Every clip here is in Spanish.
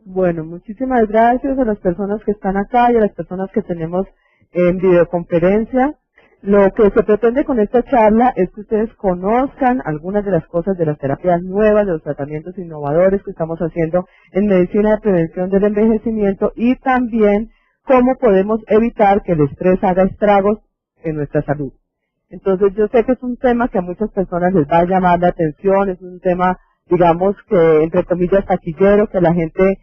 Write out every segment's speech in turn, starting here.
Bueno, muchísimas gracias a las personas que están acá y a las personas que tenemos en videoconferencia. Lo que se pretende con esta charla es que ustedes conozcan algunas de las cosas de las terapias nuevas, de los tratamientos innovadores que estamos haciendo en medicina de prevención del envejecimiento y también cómo podemos evitar que el estrés haga estragos en nuestra salud. Entonces yo sé que es un tema que a muchas personas les va a llamar la atención, es un tema, digamos que entre comillas taquillero, que la gente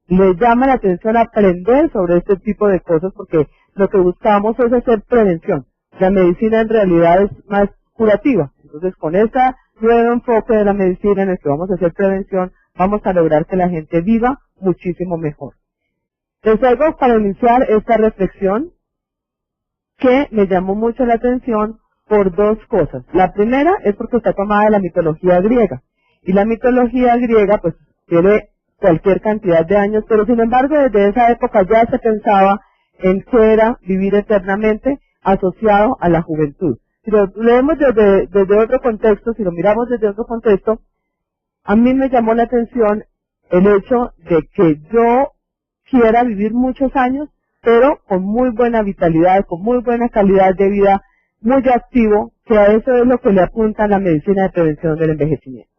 le llama la atención aprender sobre este tipo de cosas porque lo que buscamos es hacer prevención. La medicina en realidad es más curativa. Entonces con este nuevo enfoque de la medicina en el que vamos a hacer prevención, vamos a lograr que la gente viva muchísimo mejor. Les traigo para iniciar esta reflexión que me llamó mucho la atención por dos cosas. La primera es porque está tomada de la mitología griega. Y la mitología griega pues tiene cualquier cantidad de años, pero sin embargo desde esa época ya se pensaba en qué era vivir eternamente asociado a la juventud. Si lo leemos desde otro contexto, si lo miramos desde otro contexto, a mí me llamó la atención el hecho de que yo quiera vivir muchos años, pero con muy buena vitalidad, con muy buena calidad de vida, muy activo, que a eso es lo que le apunta la medicina de prevención del envejecimiento.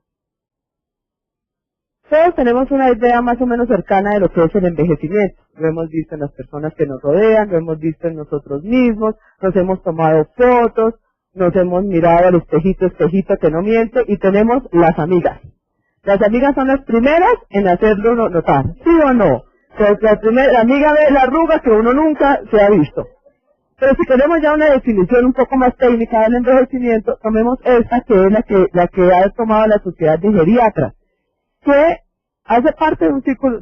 Todos tenemos una idea más o menos cercana de lo que es el envejecimiento. Lo hemos visto en las personas que nos rodean, lo hemos visto en nosotros mismos, nos hemos tomado fotos, nos hemos mirado al espejito que no miente, y tenemos las amigas. Las amigas son las primeras en hacerlo notar, ¿sí o no? La amiga ve la arruga que uno nunca se ha visto. Pero si queremos ya una definición un poco más técnica del envejecimiento, tomemos esta que es la que ha tomado la sociedad de geriatras, que hace parte de un ciclo,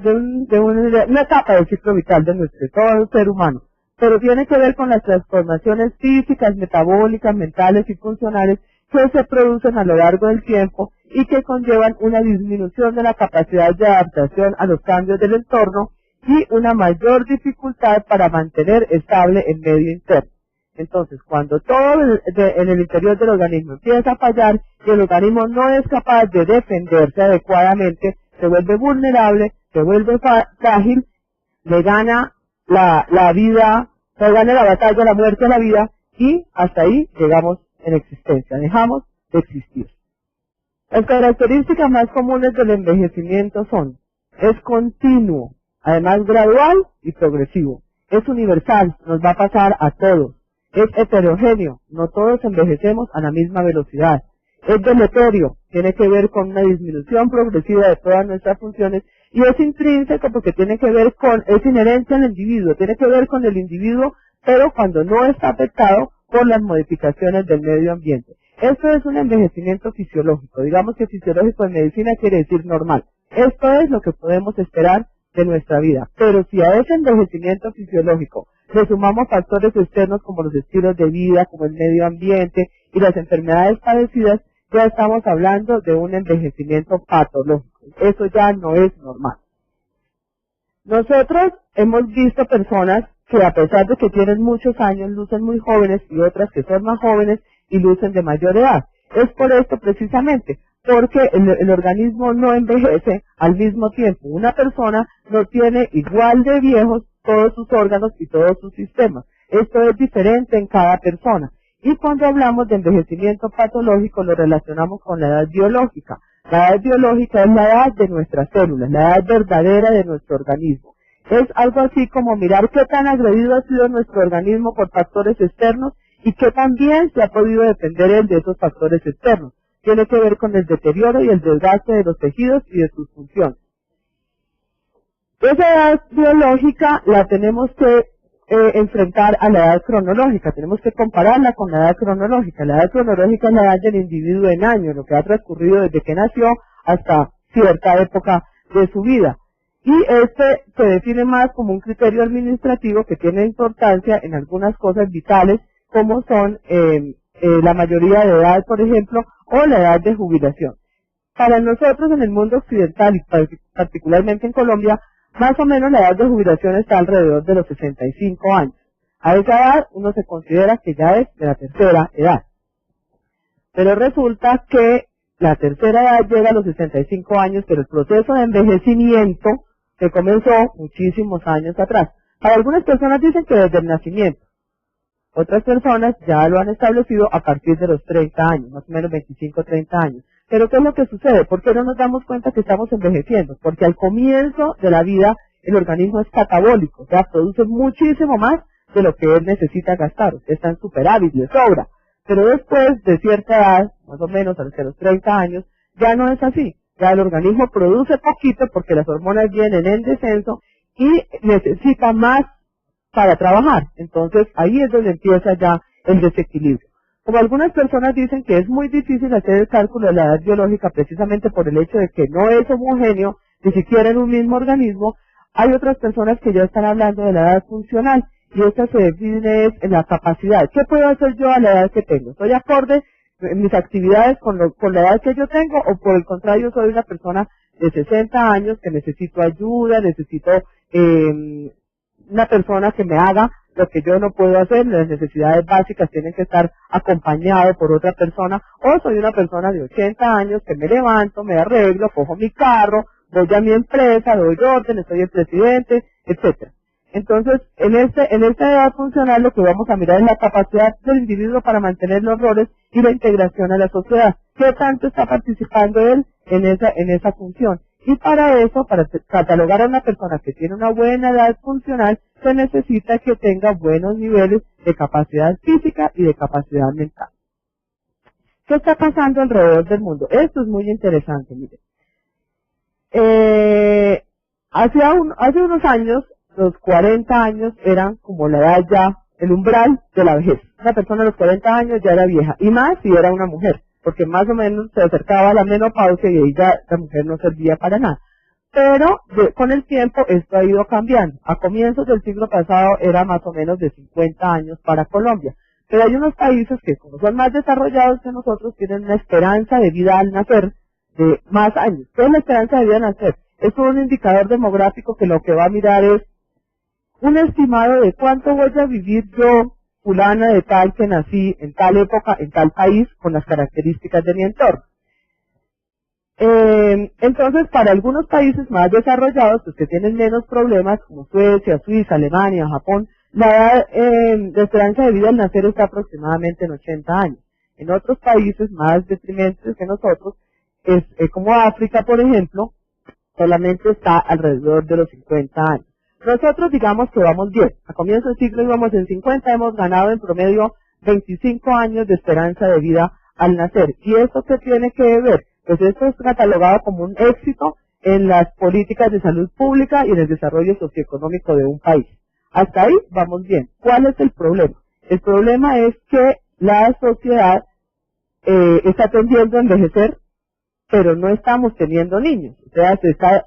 una etapa del ciclo vital de nuestro todo ser humano, pero tiene que ver con las transformaciones físicas, metabólicas, mentales y funcionales que se producen a lo largo del tiempo y que conllevan una disminución de la capacidad de adaptación a los cambios del entorno y una mayor dificultad para mantener estable el medio interno. Entonces, cuando todo en el interior del organismo empieza a fallar y el organismo no es capaz de defenderse adecuadamente, se vuelve vulnerable, se vuelve frágil, le gana la vida, le gana la batalla, la muerte a la vida, y hasta ahí llegamos en existencia, dejamos de existir. Las características más comunes del envejecimiento son: es continuo, además gradual y progresivo, es universal, nos va a pasar a todos. Es heterogéneo, no todos envejecemos a la misma velocidad. Es deleterio, tiene que ver con una disminución progresiva de todas nuestras funciones, y es intrínseco porque tiene que ver es inherente al individuo, tiene que ver con el individuo, pero cuando no está afectado por las modificaciones del medio ambiente. Esto es un envejecimiento fisiológico, digamos que fisiológico en medicina quiere decir normal. Esto es lo que podemos esperar de nuestra vida, pero si a ese envejecimiento fisiológico le sumamos factores externos como los estilos de vida, como el medio ambiente y las enfermedades padecidas, ya estamos hablando de un envejecimiento patológico. Eso ya no es normal. Nosotros hemos visto personas que a pesar de que tienen muchos años lucen muy jóvenes y otras que son más jóvenes y lucen de mayor edad. Es por esto precisamente, porque el organismo no envejece al mismo tiempo. Una persona no tiene igual de viejos todos sus órganos y todos sus sistemas. Esto es diferente en cada persona. Y cuando hablamos de envejecimiento patológico lo relacionamos con la edad biológica. La edad biológica es la edad de nuestras células, la edad verdadera de nuestro organismo. Es algo así como mirar qué tan agredido ha sido nuestro organismo por factores externos y qué tan bien se ha podido defender él de esos factores externos. Tiene que ver con el deterioro y el desgaste de los tejidos y de sus funciones. Esa edad biológica la tenemos que enfrentar a la edad cronológica, tenemos que compararla con la edad cronológica. La edad cronológica es la edad del individuo en años, lo que ha transcurrido desde que nació hasta cierta época de su vida. Y este se define más como un criterio administrativo que tiene importancia en algunas cosas vitales, como son la mayoría de edad, por ejemplo, o la edad de jubilación. Para nosotros en el mundo occidental y particularmente en Colombia, más o menos la edad de jubilación está alrededor de los 65 años. A esa edad uno se considera que ya es de la tercera edad. Pero resulta que la tercera edad llega a los 65 años, pero el proceso de envejecimiento que comenzó muchísimos años atrás. Para algunas personas dicen que desde el nacimiento. Otras personas ya lo han establecido a partir de los 30 años, más o menos 25, 30 años. Pero ¿qué es lo que sucede? ¿Por qué no nos damos cuenta que estamos envejeciendo? Porque al comienzo de la vida el organismo es catabólico, o sea, produce muchísimo más de lo que él necesita gastar. Usted está en superávit, le sobra. Pero después de cierta edad, más o menos hacia los 30 años, ya no es así. Ya el organismo produce poquito porque las hormonas vienen en descenso y necesita más para trabajar. Entonces ahí es donde empieza ya el desequilibrio. Como algunas personas dicen que es muy difícil hacer el cálculo de la edad biológica precisamente por el hecho de que no es homogéneo, ni siquiera en un mismo organismo, hay otras personas que ya están hablando de la edad funcional y esta se define en la capacidad. ¿Qué puedo hacer yo a la edad que tengo? ¿Soy acorde en mis actividades con la edad que yo tengo o por el contrario soy una persona de 60 años que necesito ayuda, necesito una persona que me haga lo que yo no puedo hacer, las necesidades básicas tienen que estar acompañado por otra persona, o soy una persona de 80 años que me levanto, me arreglo, cojo mi carro, voy a mi empresa, doy orden, soy el presidente, etcétera. Entonces, en esta edad funcional lo que vamos a mirar es la capacidad del individuo para mantener los roles y la integración a la sociedad. ¿Qué tanto está participando él en esa función? Y para eso, para catalogar a una persona que tiene una buena edad funcional, se necesita que tenga buenos niveles de capacidad física y de capacidad mental. ¿Qué está pasando alrededor del mundo? Esto es muy interesante, miren. Hace unos años, los 40 años eran como la edad ya, el umbral de la vejez. Una persona a los 40 años ya era vieja, y más si era una mujer, porque más o menos se acercaba a la menopausia y ahí ya la mujer no servía para nada. Pero con el tiempo esto ha ido cambiando. A comienzos del siglo pasado era más o menos de 50 años para Colombia. Pero hay unos países que como son más desarrollados que nosotros tienen una esperanza de vida al nacer de más años. ¿Qué es la esperanza de vida al nacer? Es un indicador demográfico que lo que va a mirar es un estimado de cuánto voy a vivir yo, fulana de tal que nací en tal época, en tal país, con las características de mi entorno. Entonces, para algunos países más desarrollados, pues que tienen menos problemas, como Suecia, Suiza, Alemania, Japón, la edad de esperanza de vida al nacer está aproximadamente en 80 años. En otros países más deprimentes que nosotros, como África, por ejemplo, solamente está alrededor de los 50 años. Nosotros digamos que vamos bien. A comienzo del siglo íbamos en 50, hemos ganado en promedio 25 años de esperanza de vida al nacer. ¿Y esto qué tiene que ver? Pues esto es catalogado como un éxito en las políticas de salud pública y en el desarrollo socioeconómico de un país. Hasta ahí vamos bien. ¿Cuál es el problema? El problema es que la sociedad está tendiendo a envejecer, pero no estamos teniendo niños. O sea, se está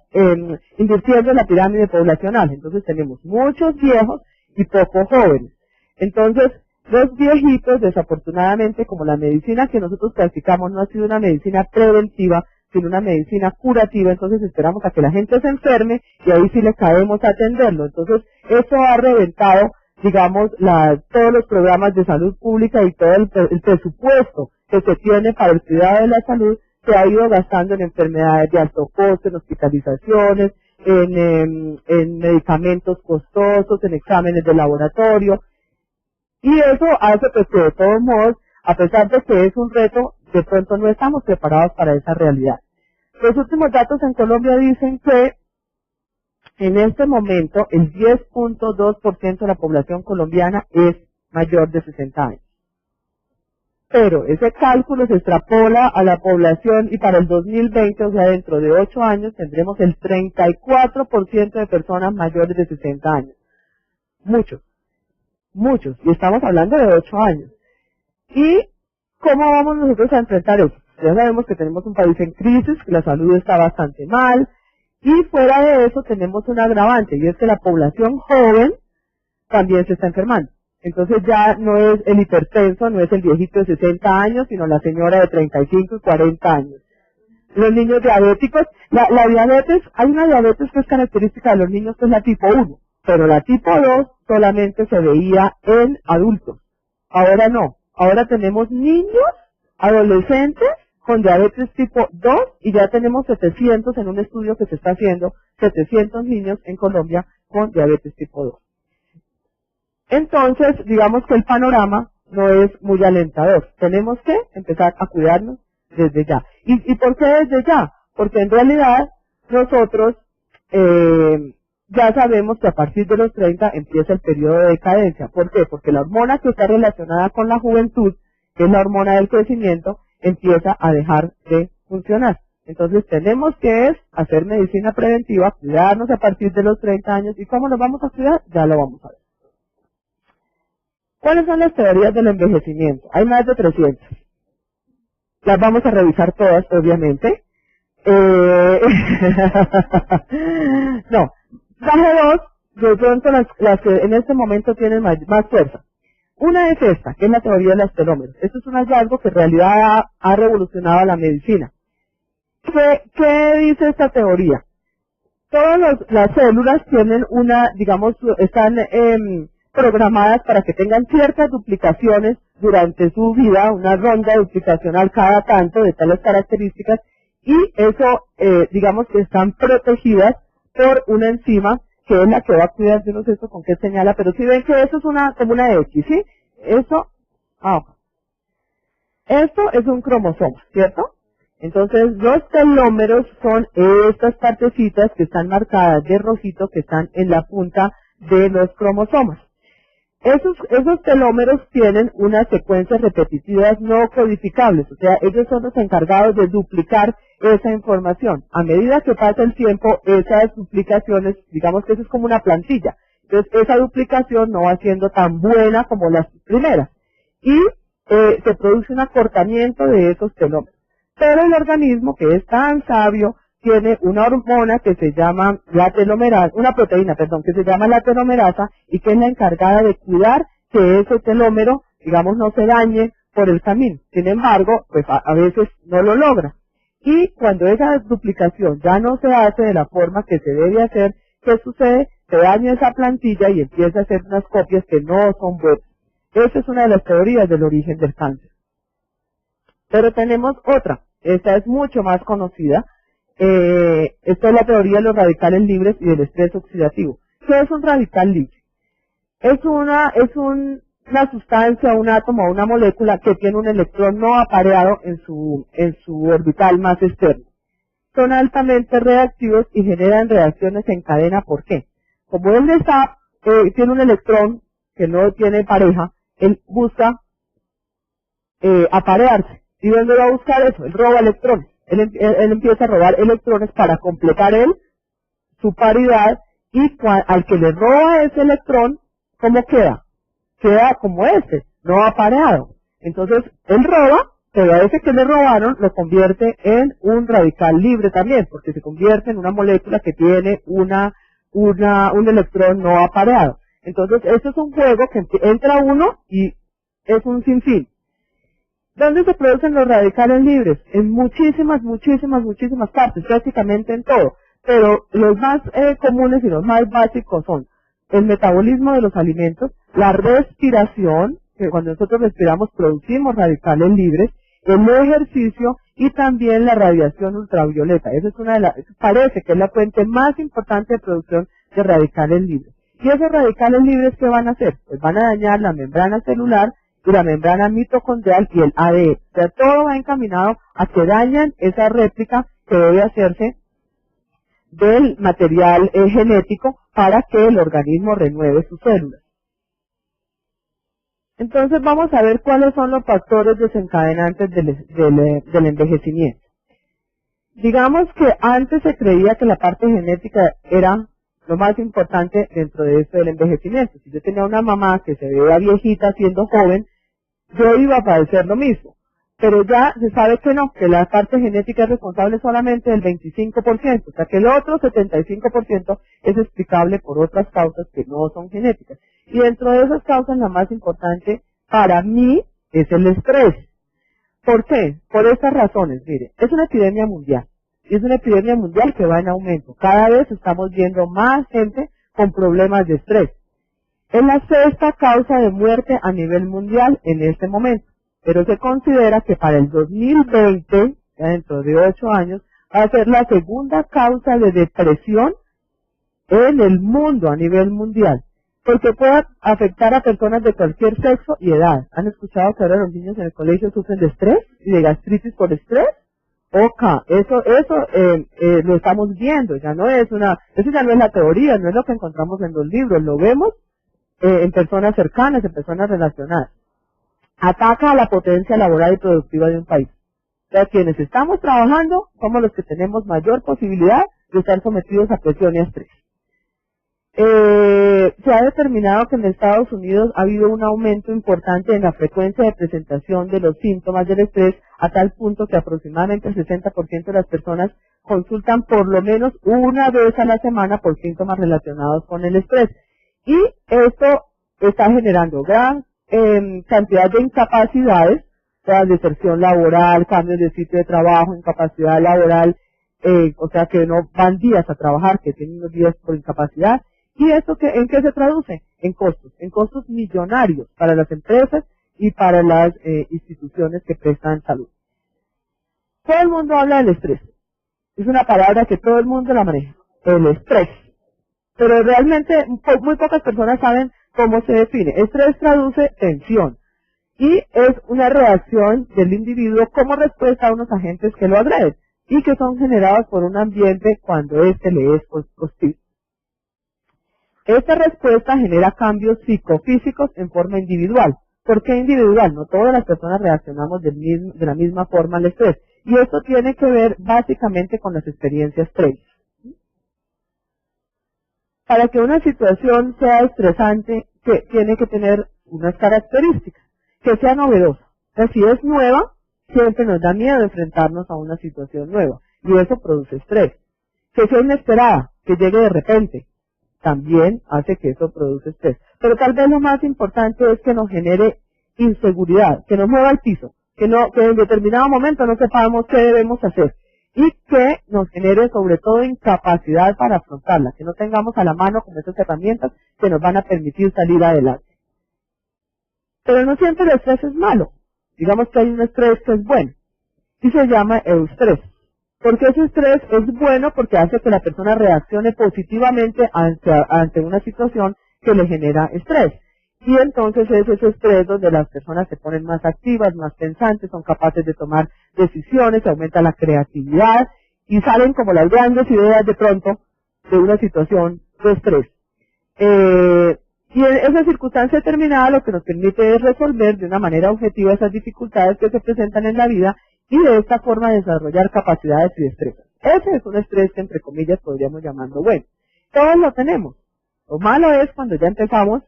invirtiendo en la pirámide poblacional. Entonces tenemos muchos viejos y pocos jóvenes. Entonces, los viejitos, desafortunadamente, como la medicina que nosotros practicamos no ha sido una medicina preventiva, sino una medicina curativa, entonces esperamos a que la gente se enferme y ahí sí le caemos a atenderlo. Entonces, eso ha reventado, digamos, todos los programas de salud pública y todo el presupuesto que se tiene para el cuidado de la salud se ha ido gastando en enfermedades de alto costo, en hospitalizaciones, en medicamentos costosos, en exámenes de laboratorio. Y eso hace pues que de todos modos, a pesar de que es un reto, de pronto no estamos preparados para esa realidad. Los últimos datos en Colombia dicen que en este momento el 10.2% de la población colombiana es mayor de 60 años. Pero ese cálculo se extrapola a la población y para el 2020, o sea, dentro de 8 años, tendremos el 34% de personas mayores de 60 años. Muchos, y estamos hablando de 8 años. ¿Y cómo vamos nosotros a enfrentar eso? Ya sabemos que tenemos un país en crisis, que la salud está bastante mal, y fuera de eso tenemos un agravante, y es que la población joven también se está enfermando. Entonces ya no es el hipertenso, no es el viejito de 60 años, sino la señora de 35 y 40 años. Los niños diabéticos, la diabetes, hay una diabetes que es característica de los niños, que es la tipo 1, pero la tipo 2 solamente se veía en adultos. Ahora no, ahora tenemos niños, adolescentes, con diabetes tipo 2 y ya tenemos 700 en un estudio que se está haciendo, 700 niños en Colombia con diabetes tipo 2. Entonces, digamos que el panorama no es muy alentador. Tenemos que empezar a cuidarnos desde ya. ¿Y por qué desde ya? Porque en realidad nosotros ya sabemos que a partir de los 30 empieza el periodo de decadencia. ¿Por qué? Porque la hormona que está relacionada con la juventud, que es la hormona del crecimiento, empieza a dejar de funcionar. Entonces tenemos que hacer medicina preventiva, cuidarnos a partir de los 30 años. ¿Y cómo nos vamos a cuidar? Ya lo vamos a ver. ¿Cuáles son las teorías del envejecimiento? Hay más de 300. Las vamos a revisar todas, obviamente. No, traje dos, de pronto las que en este momento tienen más fuerza. Una es esta, que es la teoría de los telómeros. Esto es un hallazgo que en realidad ha revolucionado la medicina. ¿Qué dice esta teoría? Todas las células tienen están programadas para que tengan ciertas duplicaciones durante su vida, una ronda duplicacional cada tanto de tales características, y eso, digamos que están protegidas por una enzima que es la que va a cuidar, yo no sé eso con qué señala, pero si ven que eso es como una X, ¿sí? Esto es un cromosoma, ¿cierto? Entonces, los telómeros son estas partecitas que están marcadas de rojito que están en la punta de los cromosomas. Esos telómeros tienen unas secuencias repetitivas no codificables, o sea, ellos son los encargados de duplicar esa información. A medida que pasa el tiempo, esas duplicaciones, digamos que eso es como una plantilla, entonces esa duplicación no va siendo tan buena como las primeras, y se produce un acortamiento de esos telómeros. Pero el organismo, que es tan sabio, tiene una hormona que se llama la telomerasa, una proteína, perdón, que se llama la telomerasa y que es la encargada de cuidar que ese telómero, digamos, no se dañe por el camino. Sin embargo, pues a veces no lo logra. Y cuando esa duplicación ya no se hace de la forma que se debe hacer, ¿qué sucede? Se daña esa plantilla y empieza a hacer unas copias que no son buenas. Esa es una de las teorías del origen del cáncer. Pero tenemos otra, esta es mucho más conocida. Esta es la teoría de los radicales libres y del estrés oxidativo. ¿Qué es un radical libre? Es una sustancia, un átomo o una molécula que tiene un electrón no apareado en su orbital más externo. Son altamente reactivos y generan reacciones en cadena. ¿Por qué? Como él tiene un electrón que no tiene pareja, él busca aparearse. ¿Y dónde va a buscar eso? Él roba electrones. Él empieza a robar electrones para completar su paridad, y al que le roba ese electrón, ¿cómo queda? Queda como no apareado. Entonces, él roba, pero a ese que le robaron lo convierte en un radical libre también, porque se convierte en una molécula que tiene un electrón no apareado. Entonces, esto es un juego que entra uno y es un sinfín. ¿Dónde se producen los radicales libres? En muchísimas partes, prácticamente en todo. Pero los más comunes y los más básicos son el metabolismo de los alimentos, la respiración, que cuando nosotros respiramos producimos radicales libres, el ejercicio y también la radiación ultravioleta. Esa es parece que es la fuente más importante de producción de radicales libres. ¿Y esos radicales libres qué van a hacer? Pues van a dañar la membrana celular y la membrana mitocondrial y el ADN. O sea, todo va encaminado a que dañan esa réplica que debe hacerse del material genético para que el organismo renueve sus células. Entonces vamos a ver cuáles son los factores desencadenantes del envejecimiento. Digamos que antes se creía que la parte genética era lo más importante dentro de esto del envejecimiento. Si yo tenía una mamá que se veía viejita siendo joven, yo iba a padecer lo mismo. Pero ya se sabe que no, que la parte genética es responsable solamente del 25%, o sea que el otro 75% es explicable por otras causas que no son genéticas. Y dentro de esas causas la más importante para mí es el estrés. ¿Por qué? Por estas razones, mire, es una epidemia mundial. Y es una epidemia mundial que va en aumento. Cada vez estamos viendo más gente con problemas de estrés. Es la sexta causa de muerte a nivel mundial en este momento. pero se considera que para el 2020, ya dentro de 8 años, va a ser la segunda causa de depresión en el mundo, a nivel mundial, porque puede afectar a personas de cualquier sexo y edad. ¿Han escuchado que ahora los niños en el colegio sufren de estrés y de gastritis por estrés? Eso lo estamos viendo, eso ya no es la teoría, no es lo que encontramos en los libros, lo vemos en personas cercanas, en personas relacionadas. Ataca a la potencia laboral y productiva de un país. O sea, quienes estamos trabajando somos los que tenemos mayor posibilidad de estar sometidos a presión y a estrés. Se ha determinado que en Estados Unidos ha habido un aumento importante en la frecuencia de presentación de los síntomas del estrés, a tal punto que aproximadamente el 60% de las personas consultan por lo menos una vez a la semana por síntomas relacionados con el estrés. Y esto está generando gran cantidad de incapacidades, o sea, deserción laboral, cambios de sitio de trabajo, incapacidad laboral, o sea que no van días a trabajar, que tienen unos días por incapacidad. ¿Y esto en qué se traduce? En costos millonarios para las empresas y para las instituciones que prestan salud. Todo el mundo habla del estrés. Es una palabra que todo el mundo la maneja, el estrés. Pero realmente muy pocas personas saben cómo se define. Estrés traduce tensión y es una reacción del individuo como respuesta a unos agentes que lo agreden y que son generados por un ambiente cuando éste le es hostil. Esta respuesta genera cambios psicofísicos en forma individual. ¿Por qué individual? No todas las personas reaccionamos de la misma forma al estrés. Y esto tiene que ver básicamente con las experiencias previas. Para que una situación sea estresante, tiene que tener unas características, que sea novedosa. O sea, si es nueva, siempre nos da miedo enfrentarnos a una situación nueva. Y eso produce estrés. Que sea inesperada, que llegue de repente, también hace que eso produce estrés. Pero tal vez lo más importante es que nos genere inseguridad, que nos mueva al piso, que en determinado momento no sepamos qué debemos hacer y que nos genere sobre todo incapacidad para afrontarla, que no tengamos a la mano con esas herramientas que nos van a permitir salir adelante. Pero no siempre el estrés es malo. Digamos que hay un estrés que es bueno y se llama eustrés. Porque ese estrés es bueno porque hace que la persona reaccione positivamente ante una situación que le genera estrés. Y entonces es ese estrés donde las personas se ponen más activas, más pensantes, son capaces de tomar decisiones, aumenta la creatividad y salen como las grandes ideas de pronto de una situación de estrés. Y en esa circunstancia determinada lo que nos permite es resolver de una manera objetiva esas dificultades que se presentan en la vida y de esta forma desarrollar capacidades y destrezas. Ese es un estrés que entre comillas podríamos llamarlo bueno. Todos lo tenemos. Lo malo es cuando ya empezamos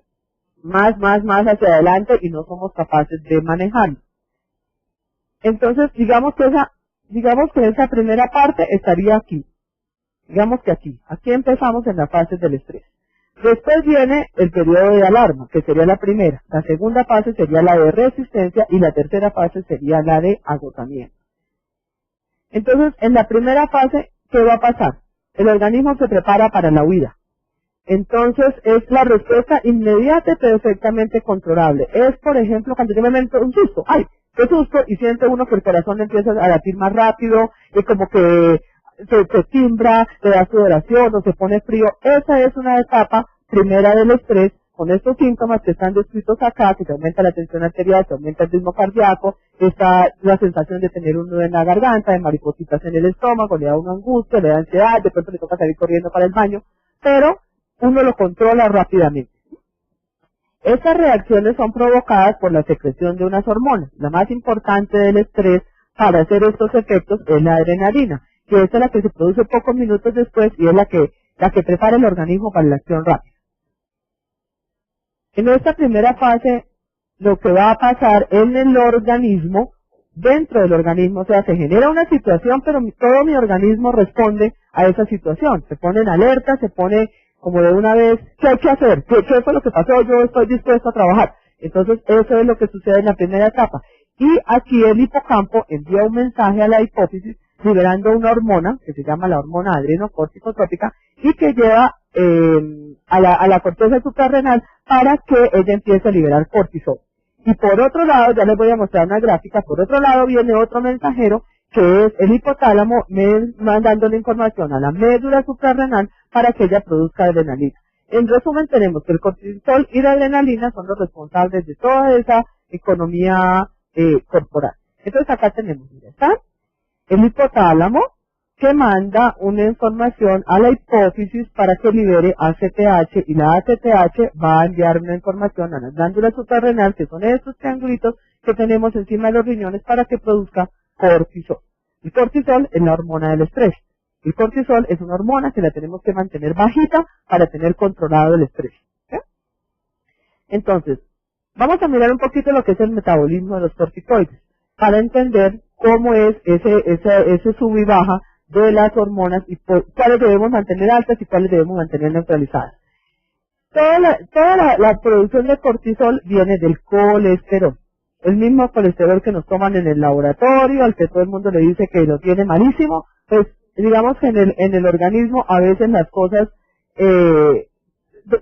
más hacia adelante y no somos capaces de manejarlo. Entonces, digamos que esa primera parte estaría aquí. Digamos que aquí empezamos en la fase del estrés. Después viene el periodo de alarma, que sería la primera. La segunda fase sería la de resistencia y la tercera fase sería la de agotamiento. Entonces, en la primera fase, ¿qué va a pasar? El organismo se prepara para la huida. Entonces, es la respuesta inmediata y perfectamente controlable. Es, por ejemplo, cuando yo me meto un susto. ¡Ay! ¡Qué susto! Y siente uno que el corazón le empieza a latir más rápido y como que se timbra, le da sudoración o se pone frío. Esa es una etapa primera del estrés con estos síntomas que están descritos acá, que se aumenta la tensión arterial, se aumenta el ritmo cardíaco, está la sensación de tener un nudo en la garganta, de maripositas en el estómago, le da una angustia, le da ansiedad, de pronto le toca salir corriendo para el baño, pero uno lo controla rápidamente. Estas reacciones son provocadas por la secreción de unas hormonas. La más importante del estrés para hacer estos efectos es la adrenalina, que esta es la que se produce pocos minutos después y es la que prepara el organismo para la acción rápida. En esta primera fase, lo que va a pasar en el organismo, dentro del organismo, o sea, se genera una situación, pero todo mi organismo responde a esa situación. Se pone en alerta, se pone como de una vez, ¿qué hay que hacer? ¿Qué fue lo que pasó? Yo estoy dispuesto a trabajar. Entonces, eso es lo que sucede en la primera etapa. Y aquí el hipocampo envía un mensaje a la hipófisis, liberando una hormona, que se llama la hormona adrenocorticotrópica, y que lleva a la corteza suprarrenal para que ella empiece a liberar cortisol. Y por otro lado, ya les voy a mostrar una gráfica, por otro lado viene otro mensajero que es el hipotálamo mandando la información a la médula suprarrenal para que ella produzca adrenalina. En resumen, tenemos que el cortisol y la adrenalina son los responsables de toda esa economía corporal. Entonces acá tenemos, mira, está el hipotálamo que manda una información a la hipófisis para que libere ACTH y la ACTH va a enviar una información a las glándulas suprarrenales, que son estos triangulitos que tenemos encima de los riñones para que produzca cortisol. El cortisol es la hormona del estrés. El cortisol es una hormona que la tenemos que mantener bajita para tener controlado el estrés. ¿Sí? Entonces, vamos a mirar un poquito lo que es el metabolismo de los corticoides para entender cómo es ese sub y baja de las hormonas y cuáles debemos mantener altas y cuáles debemos mantener neutralizadas. Toda la producción de cortisol viene del colesterol. El mismo colesterol que nos toman en el laboratorio, al que todo el mundo le dice que lo tiene malísimo, pues digamos que en el organismo a veces las cosas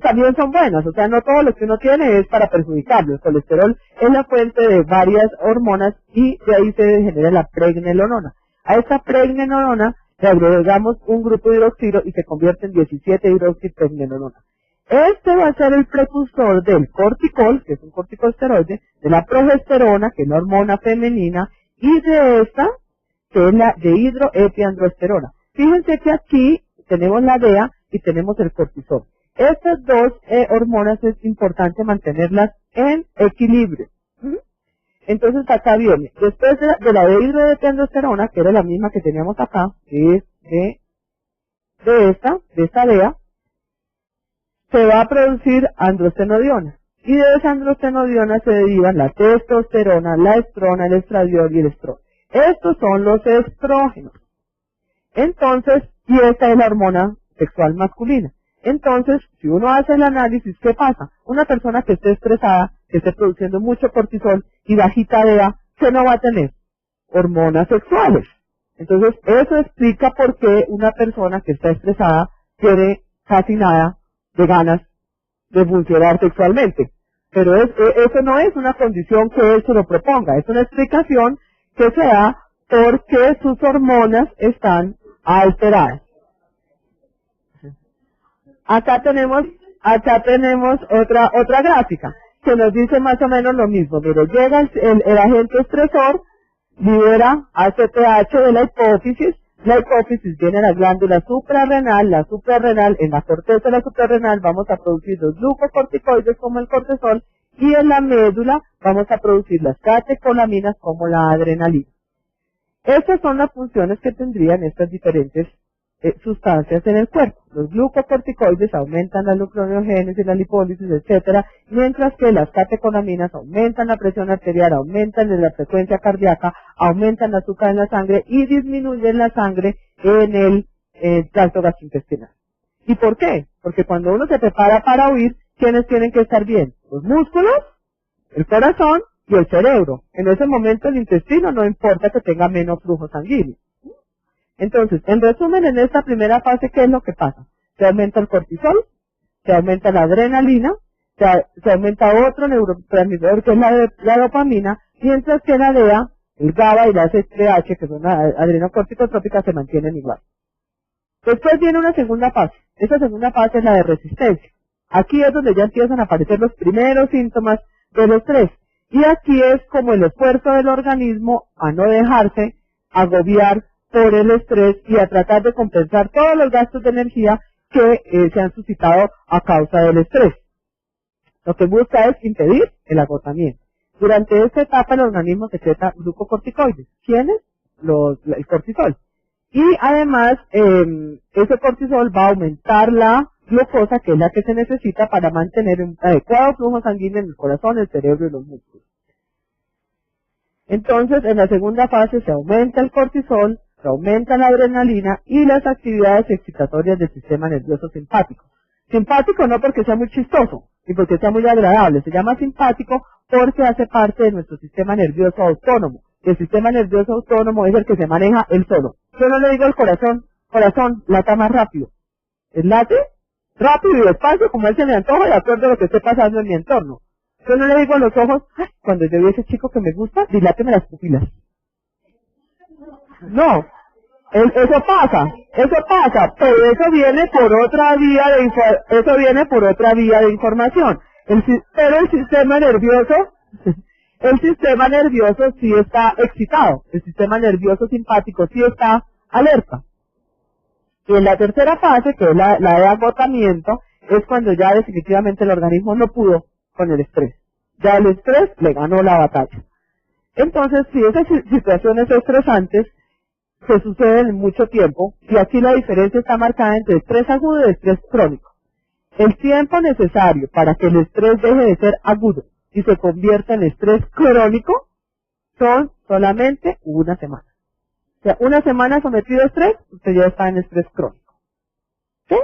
también son buenas, o sea, no todo lo que uno tiene es para perjudicarlo. El colesterol es la fuente de varias hormonas y de ahí se genera la pregnenolona. A esta pregnenolona le agregamos un grupo de hidroxilo y se convierte en 17 hidroxipregnenolona. Este va a ser el precursor del corticol, que es un corticosteroide, de la progesterona, que es la hormona femenina, y de esta, que es la dehidroepiandrosterona. Fíjense que aquí tenemos la DEA y tenemos el cortisol. Estas dos hormonas es importante mantenerlas en equilibrio. Entonces acá viene, después de la dehidroepiandrosterona, que era la misma que teníamos acá, que es de esta DEA, se va a producir androstenodiona. Y de esa androstenodiona se derivan la testosterona, la estrona, el estradiol y el estrógeno. Estos son los estrógenos. Entonces, y esta es la hormona sexual masculina. Entonces, si uno hace el análisis, ¿qué pasa? Una persona que esté estresada, que esté produciendo mucho cortisol y bajita DEA, ¿qué no va a tener? Hormonas sexuales. Entonces, eso explica por qué una persona que está estresada tiene casi nada de ganas de funcionar sexualmente. Pero eso no es una condición que él se lo proponga, es una explicación que se da porque sus hormonas están alteradas. Acá tenemos otra gráfica que nos dice más o menos lo mismo. Pero llega el agente estresor, libera ACTH de la hipófisis viene a la glándula suprarrenal, la suprarrenal, en la corteza de la suprarrenal vamos a producir los glucocorticoides como el cortisol y en la médula vamos a producir las catecolaminas como la adrenalina. Estas son las funciones que tendrían estas diferentes sustancias en el cuerpo. Los glucocorticoides aumentan la gluconeogénesis, la lipólisis, etcétera, mientras que las catecolaminas aumentan la presión arterial, aumentan la frecuencia cardíaca, aumentan el azúcar en la sangre y disminuyen la sangre en el tracto gastrointestinal. ¿Y por qué? Porque cuando uno se prepara para huir, ¿quiénes tienen que estar bien? Los músculos, el corazón y el cerebro. En ese momento el intestino no importa que tenga menos flujo sanguíneo. Entonces, en resumen, en esta primera fase, ¿qué es lo que pasa? Se aumenta el cortisol, se aumenta la adrenalina, se aumenta otro neurotransmisor que es la dopamina, mientras que la DEA, el GABA y la ACTH, que son adrenocorticotrópicas, se mantienen igual. Después viene una segunda fase. Esa segunda fase es la de resistencia. Aquí es donde ya empiezan a aparecer los primeros síntomas del estrés. Y aquí es como el esfuerzo del organismo a no dejarse agobiar por el estrés y a tratar de compensar todos los gastos de energía que se han suscitado a causa del estrés. Lo que busca es impedir el agotamiento. Durante esta etapa el organismo secreta glucocorticoides. ¿Quiénes? El cortisol. Y además ese cortisol va a aumentar la glucosa, que es la que se necesita para mantener un adecuado flujo sanguíneo en el corazón, el cerebro y los músculos. Entonces, en la segunda fase se aumenta el cortisol, se aumenta la adrenalina y las actividades excitatorias del sistema nervioso simpático. Simpático no porque sea muy chistoso y porque sea muy agradable, se llama simpático porque hace parte de nuestro sistema nervioso autónomo. El sistema nervioso autónomo es el que se maneja él solo. Yo no le digo al corazón, lata más rápido. Él late rápido y despacio como él se le antoja de acuerdo a lo que esté pasando en mi entorno. Yo no le digo a los ojos, "Ay, cuando yo vi a ese chico que me gusta, diláteme las pupilas". No, eso pasa, pero eso viene por otra vía de eso viene por otra vía de información. Pero el sistema nervioso, el sistema nervioso sí está excitado, el sistema nervioso simpático sí está alerta. Y en la tercera fase, que es la de agotamiento, es cuando ya definitivamente el organismo no pudo con el estrés. Ya el estrés le ganó la batalla. Entonces, si esas situaciones estresantes se suceden en mucho tiempo, y aquí la diferencia está marcada entre estrés agudo y estrés crónico. El tiempo necesario para que el estrés deje de ser agudo y se convierta en estrés crónico son solamente una semana. O sea, una semana sometido a estrés, usted ya está en estrés crónico. ¿Sí?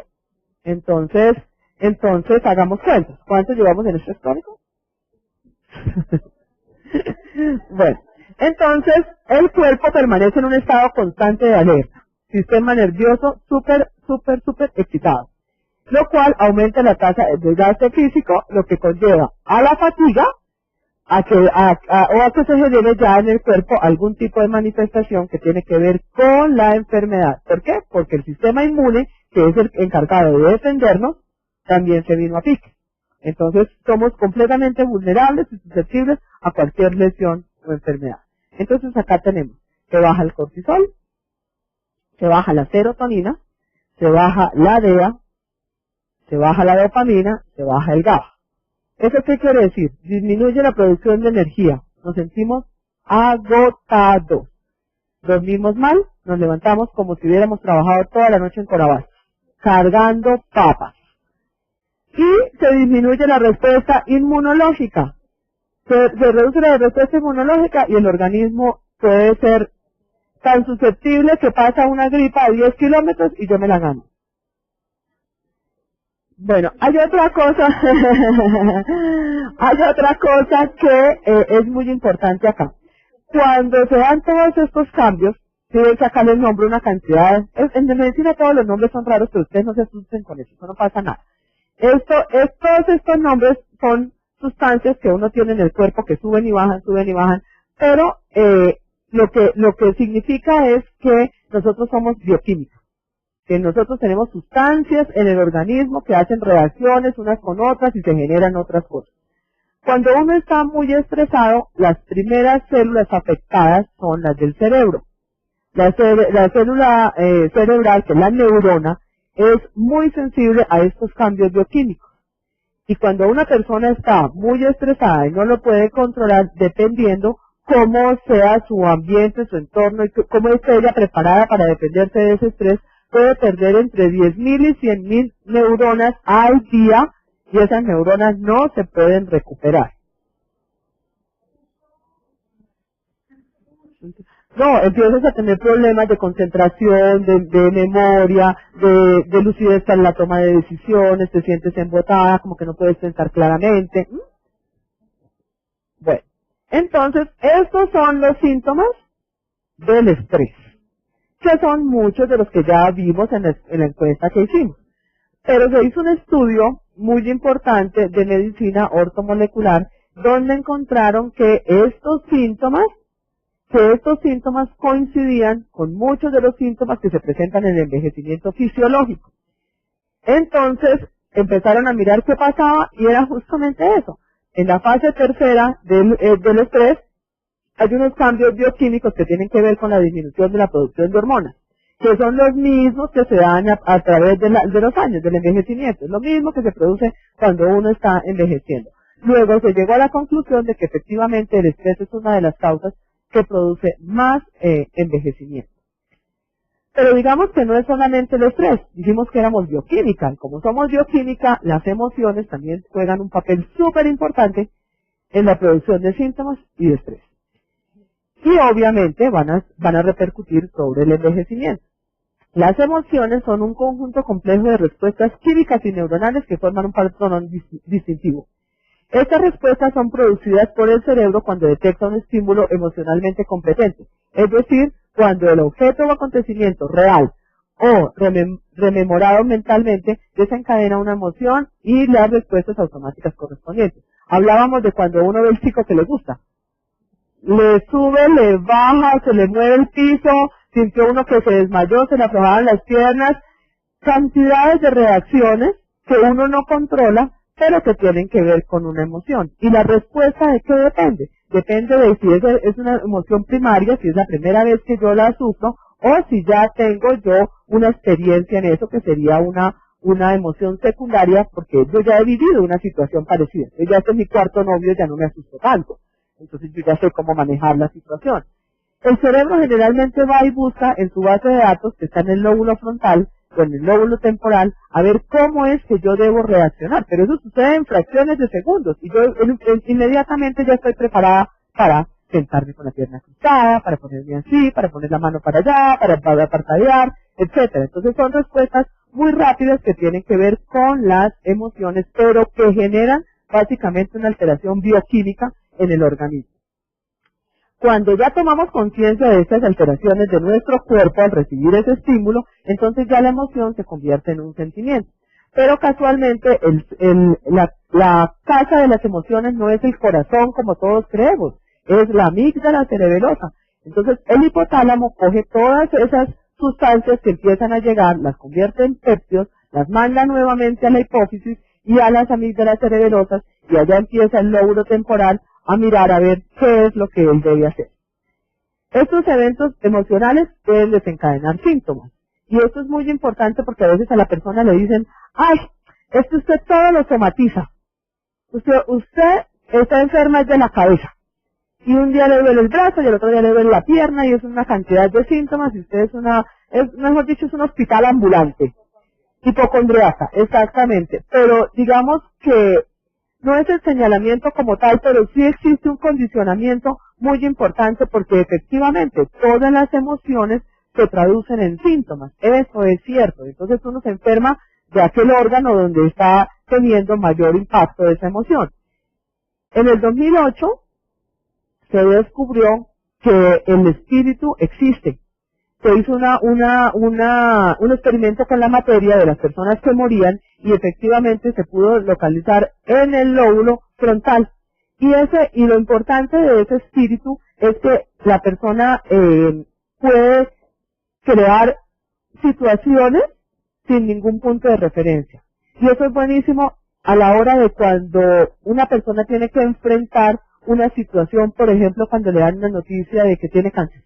Entonces hagamos cuentas. ¿Cuánto llevamos en estrés crónico? Bueno, entonces el cuerpo permanece en un estado constante de alerta. Sistema nervioso súper excitado, lo cual aumenta la tasa de desgaste físico, lo que conlleva a la fatiga, o a que se genere ya en el cuerpo algún tipo de manifestación que tiene que ver con la enfermedad. ¿Por qué? Porque el sistema inmune, que es el encargado de defendernos, también se vino a pique. Entonces somos completamente vulnerables y susceptibles a cualquier lesión o enfermedad. Entonces acá tenemos que baja el cortisol, se baja la serotonina, se baja la DEA, se baja la dopamina, se baja el GABA. ¿Eso qué quiere decir? Disminuye la producción de energía. Nos sentimos agotados. Dormimos mal, nos levantamos como si hubiéramos trabajado toda la noche en Corabás, cargando papas. Y se disminuye la respuesta inmunológica. Se reduce la respuesta inmunológica y el organismo puede ser tan susceptible que pasa una gripa a 10 kilómetros y yo me la gano. Bueno, hay otra cosa que es muy importante acá. Cuando se dan todos estos cambios, tienen que sacarle el nombre una cantidad. En medicina todos los nombres son raros, pero ustedes no se asusten con eso no pasa nada. Todos estos nombres son sustancias que uno tiene en el cuerpo que suben y bajan, pero lo que significa es que nosotros somos bioquímicos, que nosotros tenemos sustancias en el organismo que hacen reacciones unas con otras y se generan otras cosas. Cuando uno está muy estresado, las primeras células afectadas son las del cerebro. La célula cerebral, que es la neurona, es muy sensible a estos cambios bioquímicos. Y cuando una persona está muy estresada y no lo puede controlar, dependiendo cómo sea su ambiente, su entorno, y cómo esté ella preparada para defenderse de ese estrés, puede perder entre 10.000 y 100.000 neuronas al día, y esas neuronas no se pueden recuperar. No, empiezas a tener problemas de concentración, de memoria, de lucidez en la toma de decisiones, te sientes embotada, como que no puedes pensar claramente. Bueno, entonces, estos son los síntomas del estrés, que son muchos de los que ya vimos en la encuesta que hicimos. Pero se hizo un estudio muy importante de medicina ortomolecular, donde encontraron que estos síntomas coincidían con muchos de los síntomas que se presentan en el envejecimiento fisiológico. Entonces, empezaron a mirar qué pasaba y era justamente eso. En la fase tercera del estrés, hay unos cambios bioquímicos que tienen que ver con la disminución de la producción de hormonas, que son los mismos que se dan a través de los años, del envejecimiento. Es lo mismo que se produce cuando uno está envejeciendo. Luego se llegó a la conclusión de que efectivamente el estrés es una de las causas que produce más envejecimiento. Pero digamos que no es solamente el estrés, dijimos que éramos bioquímica, y como somos bioquímica, las emociones también juegan un papel súper importante en la producción de síntomas y de estrés. Y obviamente van a repercutir sobre el envejecimiento. Las emociones son un conjunto complejo de respuestas químicas y neuronales que forman un patrón distintivo. Estas respuestas son producidas por el cerebro cuando detecta un estímulo emocionalmente competente, es decir, cuando el objeto o acontecimiento real o rememorado mentalmente desencadena una emoción y las respuestas automáticas correspondientes. Hablábamos de cuando uno ve el chico que le gusta. Le sube, le baja, se le mueve el piso, sintió uno que se desmayó, se le aflojaban las piernas, cantidades de reacciones que uno no controla, pero que tienen que ver con una emoción. ¿Y la respuesta de qué depende? Depende de si es una emoción primaria, si es la primera vez que yo la sufro, o si ya tengo yo una experiencia en eso, que sería una emoción secundaria, porque yo ya he vivido una situación parecida. Yo ya es mi cuarto novio, ya no me asusto tanto. Entonces yo ya sé cómo manejar la situación. El cerebro generalmente va y busca en su base de datos, que está en el lóbulo frontal, o en el lóbulo temporal, a ver cómo es que yo debo reaccionar. Pero eso sucede en fracciones de segundos, y yo inmediatamente ya estoy preparada para sentarme con la pierna cruzada, para ponerme así, para poner la mano para allá, para parpadear, etcétera. Entonces son respuestas muy rápidas que tienen que ver con las emociones, pero que generan básicamente una alteración bioquímica en el organismo. Cuando ya tomamos conciencia de estas alteraciones de nuestro cuerpo al recibir ese estímulo, entonces ya la emoción se convierte en un sentimiento. Pero casualmente la casa de las emociones no es el corazón como todos creemos, es la amígdala cerebelosa. Entonces el hipotálamo coge todas esas sustancias que empiezan a llegar, las convierte en péptidos, las manda nuevamente a la hipófisis y a las amígdalas cerebelosas, y allá empieza el lóbulo temporal a mirar a ver qué es lo que él debe hacer. Estos eventos emocionales pueden desencadenar síntomas. Y esto es muy importante porque a veces a la persona le dicen, ay, es que usted todo lo somatiza. Usted está enferma de la cabeza. Y un día le duele el brazo y el otro día le duele la pierna y es una cantidad de síntomas y usted mejor dicho, es un hospital ambulante. Hipocondriaca, exactamente. Pero digamos que no es el señalamiento como tal, pero sí existe un condicionamiento muy importante porque efectivamente todas las emociones se traducen en síntomas. Eso es cierto. Entonces uno se enferma de aquel órgano donde está teniendo mayor impacto de esa emoción. En el 2008 se descubrió que el espíritu existe. Se hizo un experimento con la materia de las personas que morían y efectivamente se pudo localizar en el lóbulo frontal. Y lo importante de ese espíritu es que la persona puede crear situaciones sin ningún punto de referencia. Y eso es buenísimo a la hora de cuando una persona tiene que enfrentar una situación, por ejemplo, cuando le dan una noticia de que tiene cáncer.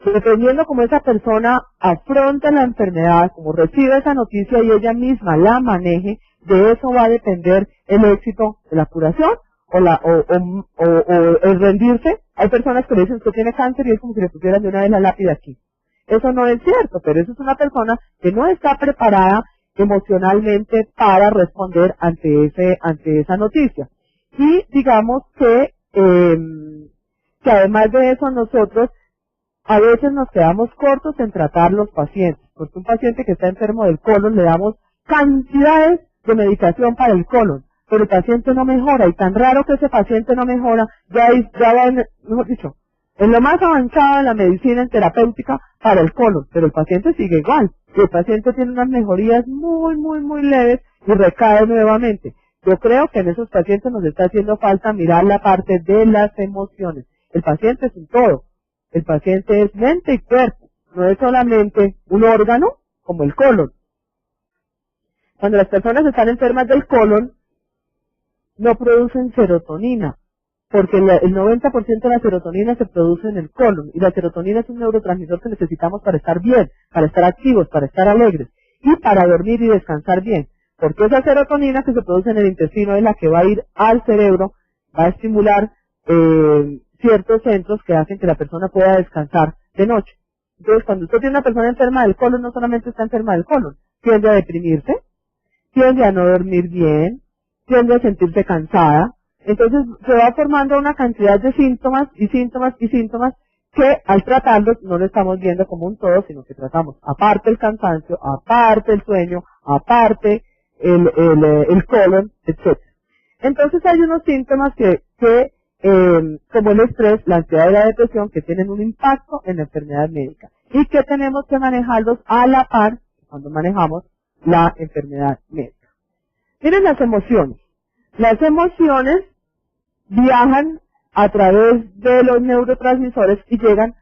Dependiendo cómo esa persona afronta la enfermedad, como recibe esa noticia y ella misma la maneje, de eso va a depender el éxito de la curación o el rendirse. Hay personas que le dicen, usted tiene cáncer y es como si le pusieran de una vez la lápida aquí. Eso no es cierto, pero eso es una persona que no está preparada emocionalmente para responder ante esa noticia. Y digamos que además de eso nosotros a veces nos quedamos cortos en tratar los pacientes, porque un paciente que está enfermo del colon le damos cantidades de medicación para el colon, pero el paciente no mejora, y tan raro que ese paciente no mejora, ya va, mejor dicho, en lo más avanzado de la medicina en terapéutica para el colon, pero el paciente sigue igual, y el paciente tiene unas mejorías muy leves y recae nuevamente. Yo creo que en esos pacientes nos está haciendo falta mirar la parte de las emociones. El paciente es un todo. El paciente es mente y cuerpo, no es solamente un órgano como el colon. Cuando las personas están enfermas del colon, no producen serotonina, porque el 90% de la serotonina se produce en el colon, y la serotonina es un neurotransmisor que necesitamos para estar bien, para estar activos, para estar alegres, y para dormir y descansar bien, porque esa serotonina que se produce en el intestino es la que va a ir al cerebro, va a estimular ciertos centros que hacen que la persona pueda descansar de noche. Entonces, cuando usted tiene una persona enferma del colon, no solamente está enferma del colon, tiende a deprimirse, tiende a no dormir bien, tiende a sentirse cansada. Entonces, se va formando una cantidad de síntomas que al tratarlos no lo estamos viendo como un todo, sino que tratamos aparte el cansancio, aparte el sueño, aparte el colon, etc. Entonces, hay unos síntomas como el estrés, la ansiedad y la depresión, que tienen un impacto en la enfermedad médica y que tenemos que manejarlos a la par cuando manejamos la enfermedad médica. Miren las emociones. Las emociones viajan a través de los neurotransmisores y llegan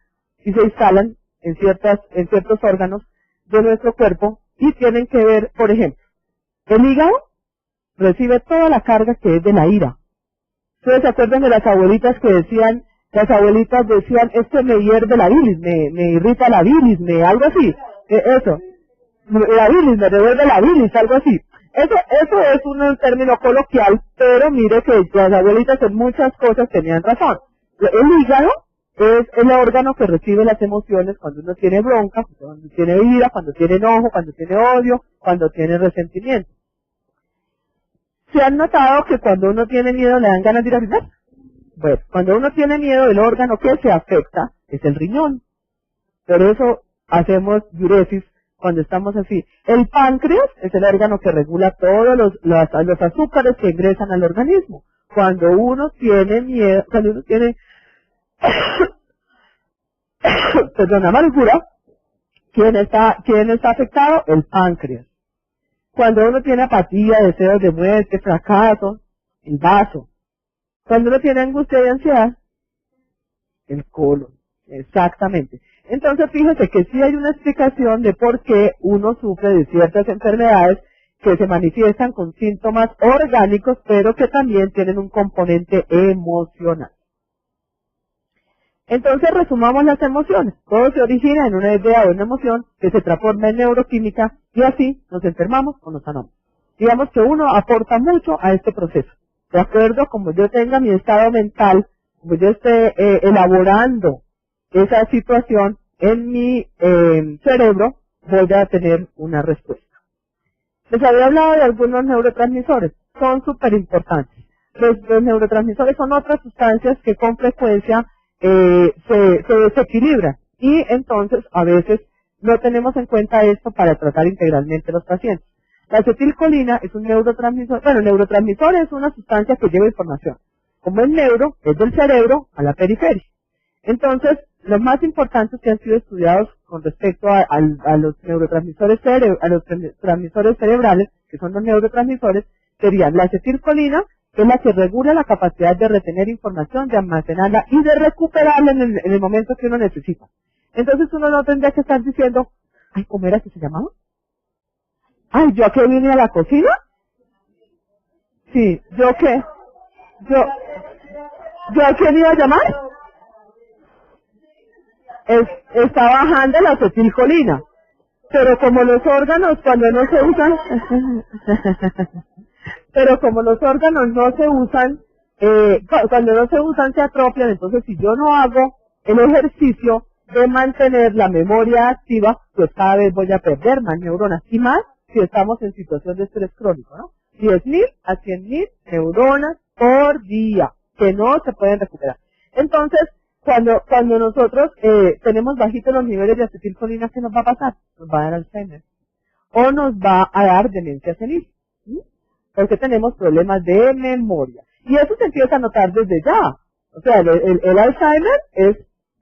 y se instalan en ciertos órganos de nuestro cuerpo y tienen que ver, por ejemplo, el hígado recibe toda la carga que es de la ira. ¿Ustedes se acuerdan de las abuelitas decían, esto me hierve la bilis, me irrita la bilis, algo así? Eso, la bilis, me revuelve la bilis, algo así. Eso es un término coloquial, pero mire que las abuelitas en muchas cosas tenían razón. El hígado es el órgano que recibe las emociones cuando uno tiene bronca, cuando tiene ira, cuando tiene enojo, cuando tiene odio, cuando tiene resentimiento. ¿Se han notado que cuando uno tiene miedo le dan ganas de ir a orinar? Bueno, cuando uno tiene miedo, el órgano que se afecta es el riñón. Por eso hacemos diuresis cuando estamos así. El páncreas es el órgano que regula todos los azúcares que ingresan al organismo. Cuando uno tiene miedo, cuando uno tiene perdón, amargura, ¿quién está afectado? El páncreas. Cuando uno tiene apatía, deseos de muerte, fracaso, el vaso. Cuando uno tiene angustia y ansiedad, el colon. Exactamente. Entonces fíjese que sí hay una explicación de por qué uno sufre de ciertas enfermedades que se manifiestan con síntomas orgánicos, pero que también tienen un componente emocional. Entonces resumamos las emociones. Todo se origina en una idea o una emoción que se transforma en neuroquímica y así nos enfermamos o nos sanamos. Digamos que uno aporta mucho a este proceso. De acuerdo como yo tenga mi estado mental, como yo esté elaborando esa situación en mi cerebro, voy a tener una respuesta. Les había hablado de algunos neurotransmisores. Son súper importantes. Los neurotransmisores son otras sustancias que con frecuencia se desequilibran y entonces a veces no tenemos en cuenta esto para tratar integralmente a los pacientes. La acetilcolina es un neurotransmisor, bueno, el neurotransmisor es una sustancia que lleva información. Como el neuro es del cerebro a la periferia. Entonces, los más importantes que han sido estudiados con respecto a los neurotransmisores transmisores cerebrales, que son los neurotransmisores, serían la acetilcolina, que es la que regula la capacidad de retener información, de almacenarla y de recuperarla en el momento que uno necesita. Entonces uno no tendría que estar diciendo, ay, ¿cómo era que se llamaba? Ay, ¿yo a qué vine a la cocina? Sí, ¿yo qué? ¿Yo a qué iba a llamar? Está bajando la acetilcolina. Pero como los órganos cuando no se usan, pero como los órganos no se usan, cuando no se usan se atrofian, entonces si yo no hago el ejercicio de mantener la memoria activa, pues cada vez voy a perder más neuronas, y más si estamos en situación de estrés crónico, ¿no? 10.000 a 100.000 neuronas por día, que no se pueden recuperar. Entonces, cuando nosotros tenemos bajitos los niveles de acetilcolina, ¿qué nos va a pasar? Nos va a dar Alzheimer. O nos va a dar demencia senil. ¿Sí? Porque tenemos problemas de memoria. Y eso se empieza a notar desde ya. O sea, el Alzheimer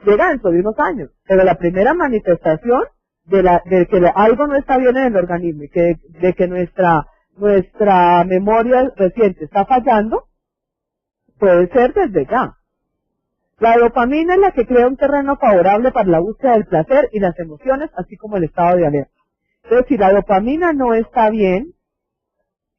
llega dentro de unos años. Pero la primera manifestación de que algo no está bien en el organismo y de que nuestra memoria reciente está fallando, puede ser desde ya. La dopamina es la que crea un terreno favorable para la búsqueda del placer y las emociones, así como el estado de alerta. Entonces, si la dopamina no está bien,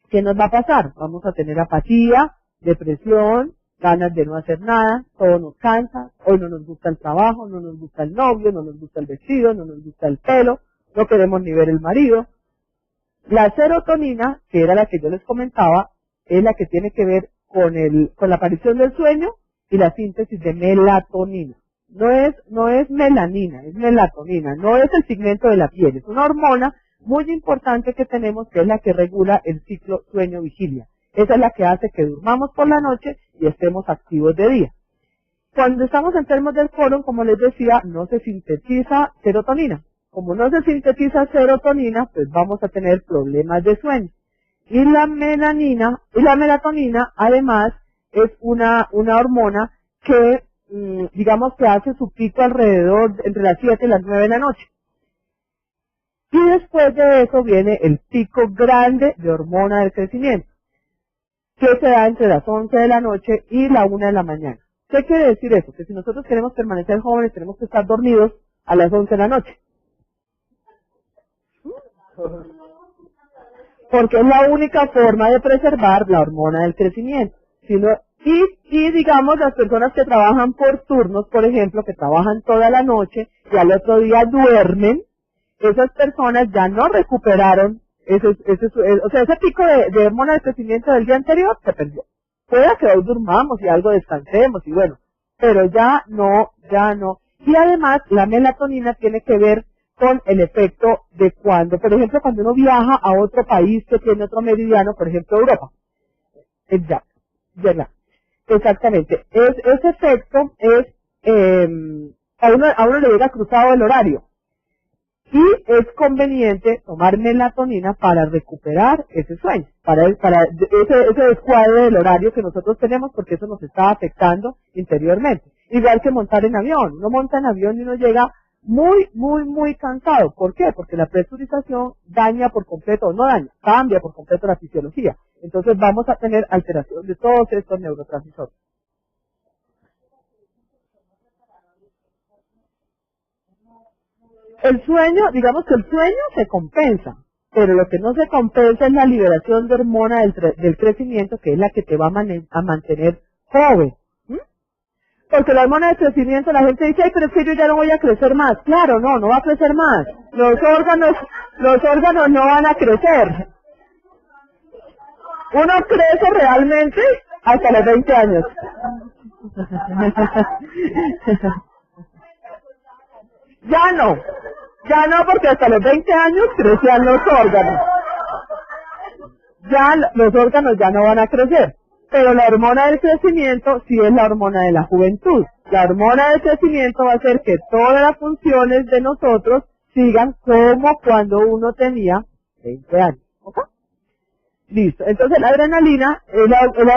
¿qué nos va a pasar? Vamos a tener apatía, depresión, ganas de no hacer nada, todo nos cansa, hoy no nos gusta el trabajo, no nos gusta el novio, no nos gusta el vestido, no nos gusta el pelo, no queremos ni ver el marido. La serotonina, que era la que yo les comentaba, es la que tiene que ver con la aparición del sueño y la síntesis de melatonina. No es melanina, es melatonina, no es el pigmento de la piel, es una hormona muy importante que tenemos que es la que regula el ciclo sueño-vigilia. Esa es la que hace que durmamos por la noche y estemos activos de día. Cuando estamos enfermos del colon, como les decía, no se sintetiza serotonina. Como no se sintetiza serotonina, pues vamos a tener problemas de sueño. Y la melatonina, además, es una hormona que, digamos que hace su pico alrededor entre las 7 y las 9 de la noche. Y después de eso viene el pico grande de hormona del crecimiento. que se da entre las 11 de la noche y la 1 de la mañana. ¿Qué quiere decir eso? Que si nosotros queremos permanecer jóvenes, tenemos que estar dormidos a las 11 de la noche. Porque es la única forma de preservar la hormona del crecimiento. Y digamos, las personas que trabajan por turnos, por ejemplo, que trabajan toda la noche y al otro día duermen, esas personas ya no recuperaron ese pico de hormona del crecimiento del día anterior, se perdió. Puede que hoy durmamos y algo descansemos y bueno, pero ya no. Y además, la melatonina tiene que ver con el efecto de cuando, por ejemplo, cuando uno viaja a otro país que tiene otro meridiano, por ejemplo, Europa. Exactamente. Ese efecto es, a uno le llega cruzado el horario. Y es conveniente tomar melatonina para recuperar ese sueño, para ese descuadre del horario que nosotros tenemos, porque eso nos está afectando interiormente. Igual que montar en avión. Uno monta en avión y uno llega muy cansado. ¿Por qué? Porque la presurización daña por completo, no daña, cambia por completo la fisiología. Entonces vamos a tener alteración de todos estos neurotransmisores. El sueño, digamos que el sueño se compensa, pero lo que no se compensa es la liberación de hormona del crecimiento, que es la que te va a mantener joven. Porque la hormona del crecimiento, la gente dice, ay, pero es que yo ya no voy a crecer más. Claro, no va a crecer más. Los órganos no van a crecer. Uno crece realmente hasta los 20 años. Ya no, porque hasta los 20 años crecían los órganos. Ya los órganos ya no van a crecer. Pero la hormona del crecimiento sí es la hormona de la juventud. La hormona del crecimiento va a hacer que todas las funciones de nosotros sigan como cuando uno tenía 20 años. ¿Ok? Listo. Entonces la adrenalina es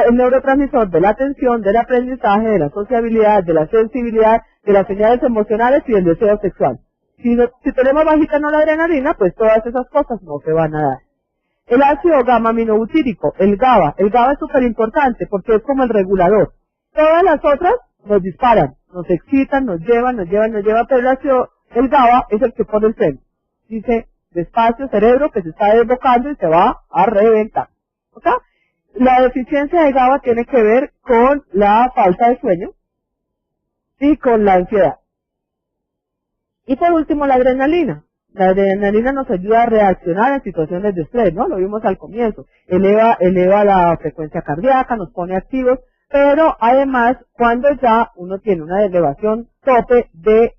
el neurotransmisor de la atención, del aprendizaje, de la sociabilidad, de la sensibilidad, de las señales emocionales y del deseo sexual. Si tenemos bajita no la adrenalina, pues todas esas cosas no se van a dar. El ácido gamma-aminobutírico, el GABA. El GABA es súper importante porque es como el regulador. Todas las otras nos disparan, nos excitan, nos llevan, pero el GABA es el que pone el freno. Dice, despacio cerebro que se está desbocando y se va a reventar. ¿Ok? La deficiencia de GABA tiene que ver con la falta de sueño y con la ansiedad. Y por último, la adrenalina. La adrenalina nos ayuda a reaccionar en situaciones de estrés, ¿no? Lo vimos al comienzo. Eleva la frecuencia cardíaca, nos pone activos, pero además, cuando ya uno tiene una elevación tope de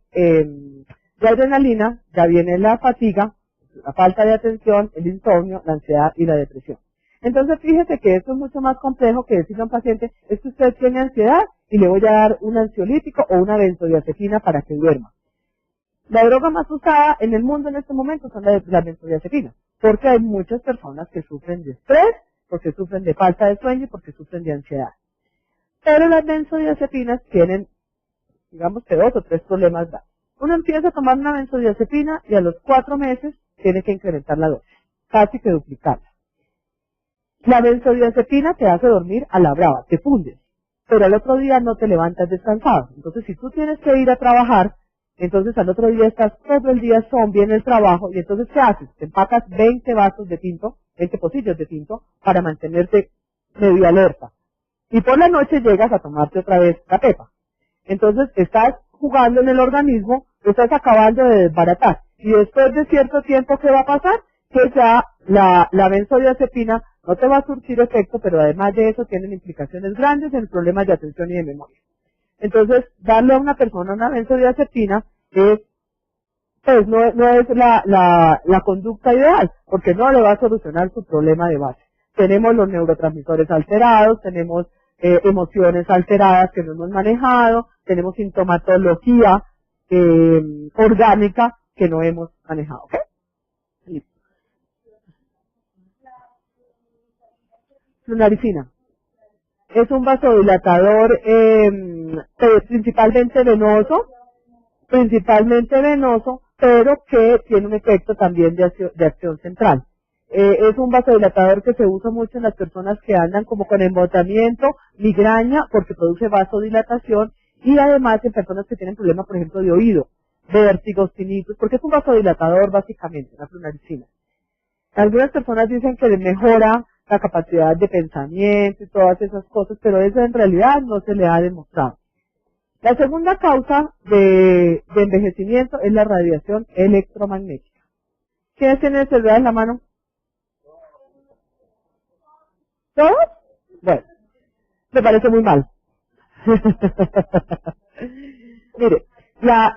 adrenalina, ya viene la fatiga, la falta de atención, el insomnio, la ansiedad y la depresión. Entonces, fíjese que esto es mucho más complejo que decirle a un paciente, es que usted tiene ansiedad y le voy a dar un ansiolítico o una benzodiazepina para que duerma. La droga más usada en el mundo en este momento son las benzodiazepinas, porque hay muchas personas que sufren de estrés, porque sufren de falta de sueño y porque sufren de ansiedad. Pero las benzodiazepinas tienen, digamos que 2 o 3 problemas graves. Uno empieza a tomar una benzodiazepina y a los 4 meses tiene que incrementar la dosis, casi que duplicarla. La benzodiazepina te hace dormir a la brava, te fundes, pero al otro día no te levantas descansado. Entonces, si tú tienes que ir a trabajar, entonces al otro día estás todo el día zombie en el trabajo y entonces ¿qué haces? Te empacas 20 vasos de tinto, 20 pocillos de tinto para mantenerte medio alerta. Y por la noche llegas a tomarte otra vez la pepa. Entonces estás jugando en el organismo, estás acabando de desbaratar. Y después de cierto tiempo, ¿qué va a pasar? Que ya la benzodiazepina no te va a surtir efecto, pero además de eso tienen implicaciones grandes en problemas de atención y de memoria. Entonces, darle a una persona una benzodiazepina pues no es la conducta ideal, porque no le va a solucionar su problema de base. Tenemos los neurotransmisores alterados, tenemos emociones alteradas que no hemos manejado, tenemos sintomatología orgánica que no hemos manejado. ¿Ok? Listo. Flunaricina. Es un vasodilatador principalmente venoso, pero que tiene un efecto también de acción central. Es un vasodilatador que se usa mucho en las personas que andan como con embotamiento, migraña, porque produce vasodilatación, y además en personas que tienen problemas, por ejemplo, de oído, vértigos, tinnitus, porque es un vasodilatador básicamente, una fluoxetina. Algunas personas dicen que mejora la capacidad de pensamiento y todas esas cosas, pero eso en realidad no se le ha demostrado. La segunda causa de envejecimiento es la radiación electromagnética. ¿Quiénes tienen el celular en la mano? ¿Todos? Bueno, me parece muy mal. Mire, la